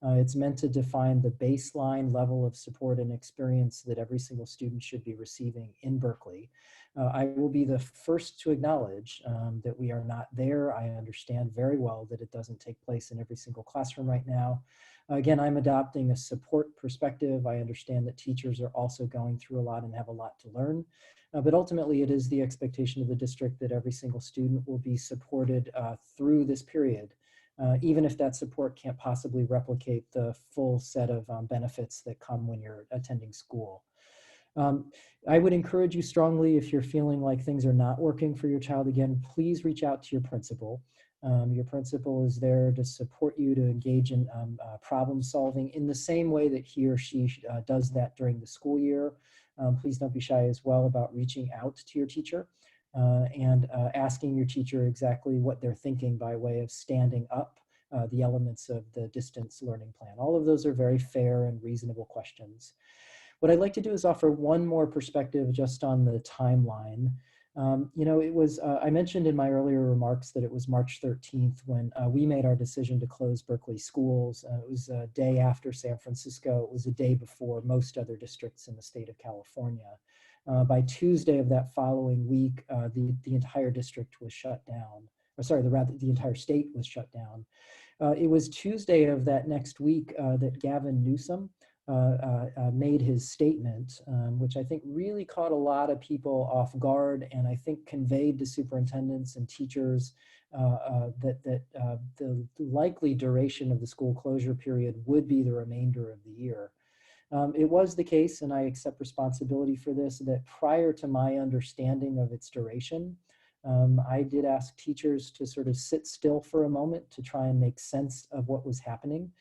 It's meant to define the baseline level of support and experience that every single student should be receiving in Berkeley. I will be the first to acknowledge that we are not there. I understand very well that it doesn't take place in every single classroom right now. Again, I'm adopting a support perspective. I understand that teachers are also going through a lot and have a lot to learn. But ultimately, it is the expectation of the district that every single student will be supported through this period. Even if that support can't possibly replicate the full set of benefits that come when you're attending school. I would encourage you strongly, if you're feeling like things are not working for your child, again, please reach out to your principal. Your principal is there to support you to engage in problem solving in the same way that he or she does that during the school year. Please don't be shy as well about reaching out to your teacher. And asking your teacher exactly what they're thinking by way of standing up the elements of the distance learning plan. All of those are very fair and reasonable questions. What I'd like to do is offer one more perspective just on the timeline. You know, it was, I mentioned in my earlier remarks that it was March 13th when we made our decision to close Berkeley schools. It was a day after San Francisco. It was a day before most other districts in the state of California. By Tuesday of that following week, the entire district was shut down. Or sorry, the entire state was shut down. It was Tuesday of that next week that Gavin Newsom made his statement, which I think really caught a lot of people off guard, and I think conveyed to superintendents and teachers that the likely duration of the school closure period would be the remainder of the year. It was the case, and I accept responsibility for this, that prior to my understanding of its duration, I did ask teachers to sort of sit still for a moment to try and make sense of what was happening.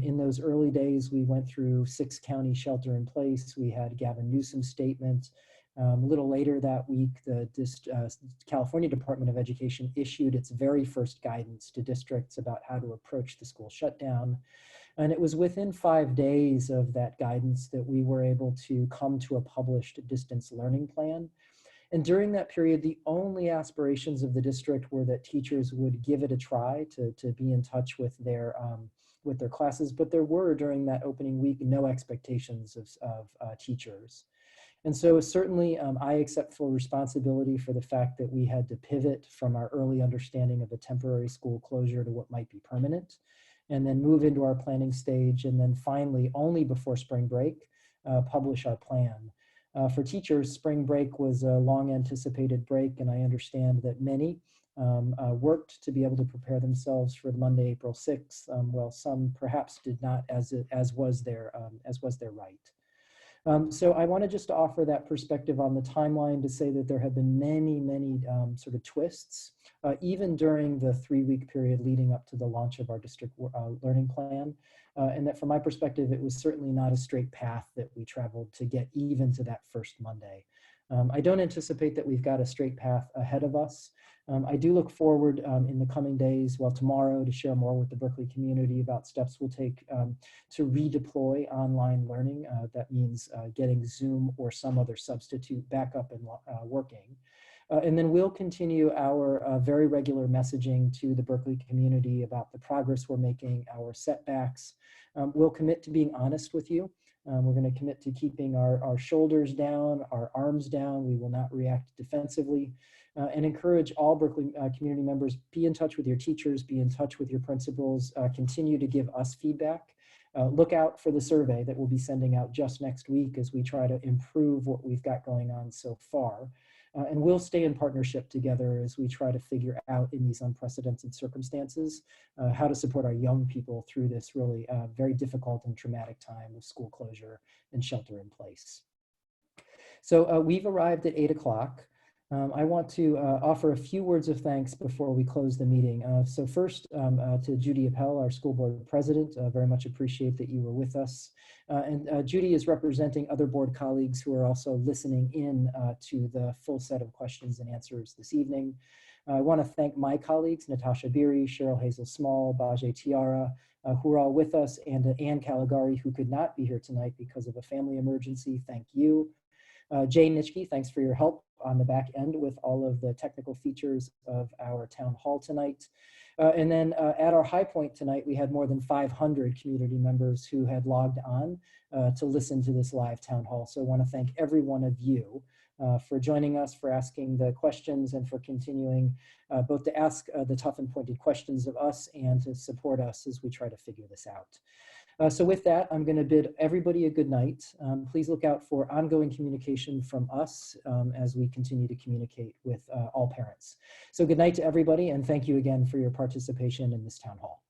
In those early days, we went through 6-county shelter in place. We had Gavin Newsom's statement. A little later that week, the California Department of Education issued its very first guidance to districts about how to approach the school shutdown. And it was within 5 days of that guidance that we were able to come to a published distance learning plan. And during that period, the only aspirations of the district were that teachers would give it a try to be in touch with their classes. But there were, during that opening week, no expectations of teachers. And so certainly I accept full responsibility for the fact that we had to pivot from our early understanding of a temporary school closure to what might be permanent, and then move into our planning stage, and then finally, only before spring break, publish our plan. For teachers, spring break was a long anticipated break, and I understand that many worked to be able to prepare themselves for the Monday, April 6th, while some perhaps did not, as was their right. So I wanted just to offer that perspective on the timeline to say that there have been many sort of twists, even during the 3-week period leading up to the launch of our district learning plan. And that from my perspective, it was certainly not a straight path that we traveled to get even to that first Monday. I don't anticipate that we've got a straight path ahead of us. I do look forward in the coming days, well, tomorrow, to share more with the Berkeley community about steps we'll take to redeploy online learning. That means getting Zoom or some other substitute back up and working. And then we'll continue our very regular messaging to the Berkeley community about the progress we're making, our setbacks. We'll commit to being honest with you. We're going to commit to keeping our shoulders down, our arms down. We will not react defensively, and encourage all Berkeley community members, be in touch with your teachers, be in touch with your principals, continue to give us feedback. Look out for the survey that we'll be sending out just next week as we try to improve what we've got going on so far. And we'll stay in partnership together as we try to figure out in these unprecedented circumstances how to support our young people through this really very difficult and traumatic time of school closure and shelter in place. So we've arrived at 8 o'clock. I want to offer a few words of thanks before we close the meeting. So first to Judy Appel, our school board president, very much appreciate that you were with us. And Judy is representing other board colleagues who are also listening in to the full set of questions and answers this evening. I want to thank my colleagues, Natasha Beery, Cheryl Hazel Small, Bajay Tiara, who are all with us, and Ann Caligari, who could not be here tonight because of a family emergency. Thank you. Jay Nitschke, thanks for your help on the back end with all of the technical features of our town hall tonight. And then at our high point tonight, we had more than 500 community members who had logged on to listen to this live town hall. So I want to thank every one of you for joining us, for asking the questions, and for continuing both to ask the tough and pointed questions of us and to support us as we try to figure this out. So with that, I'm going to bid everybody a good night. Please look out for ongoing communication from us as we continue to communicate with all parents. So good night to everybody, and thank you again for your participation in this town hall.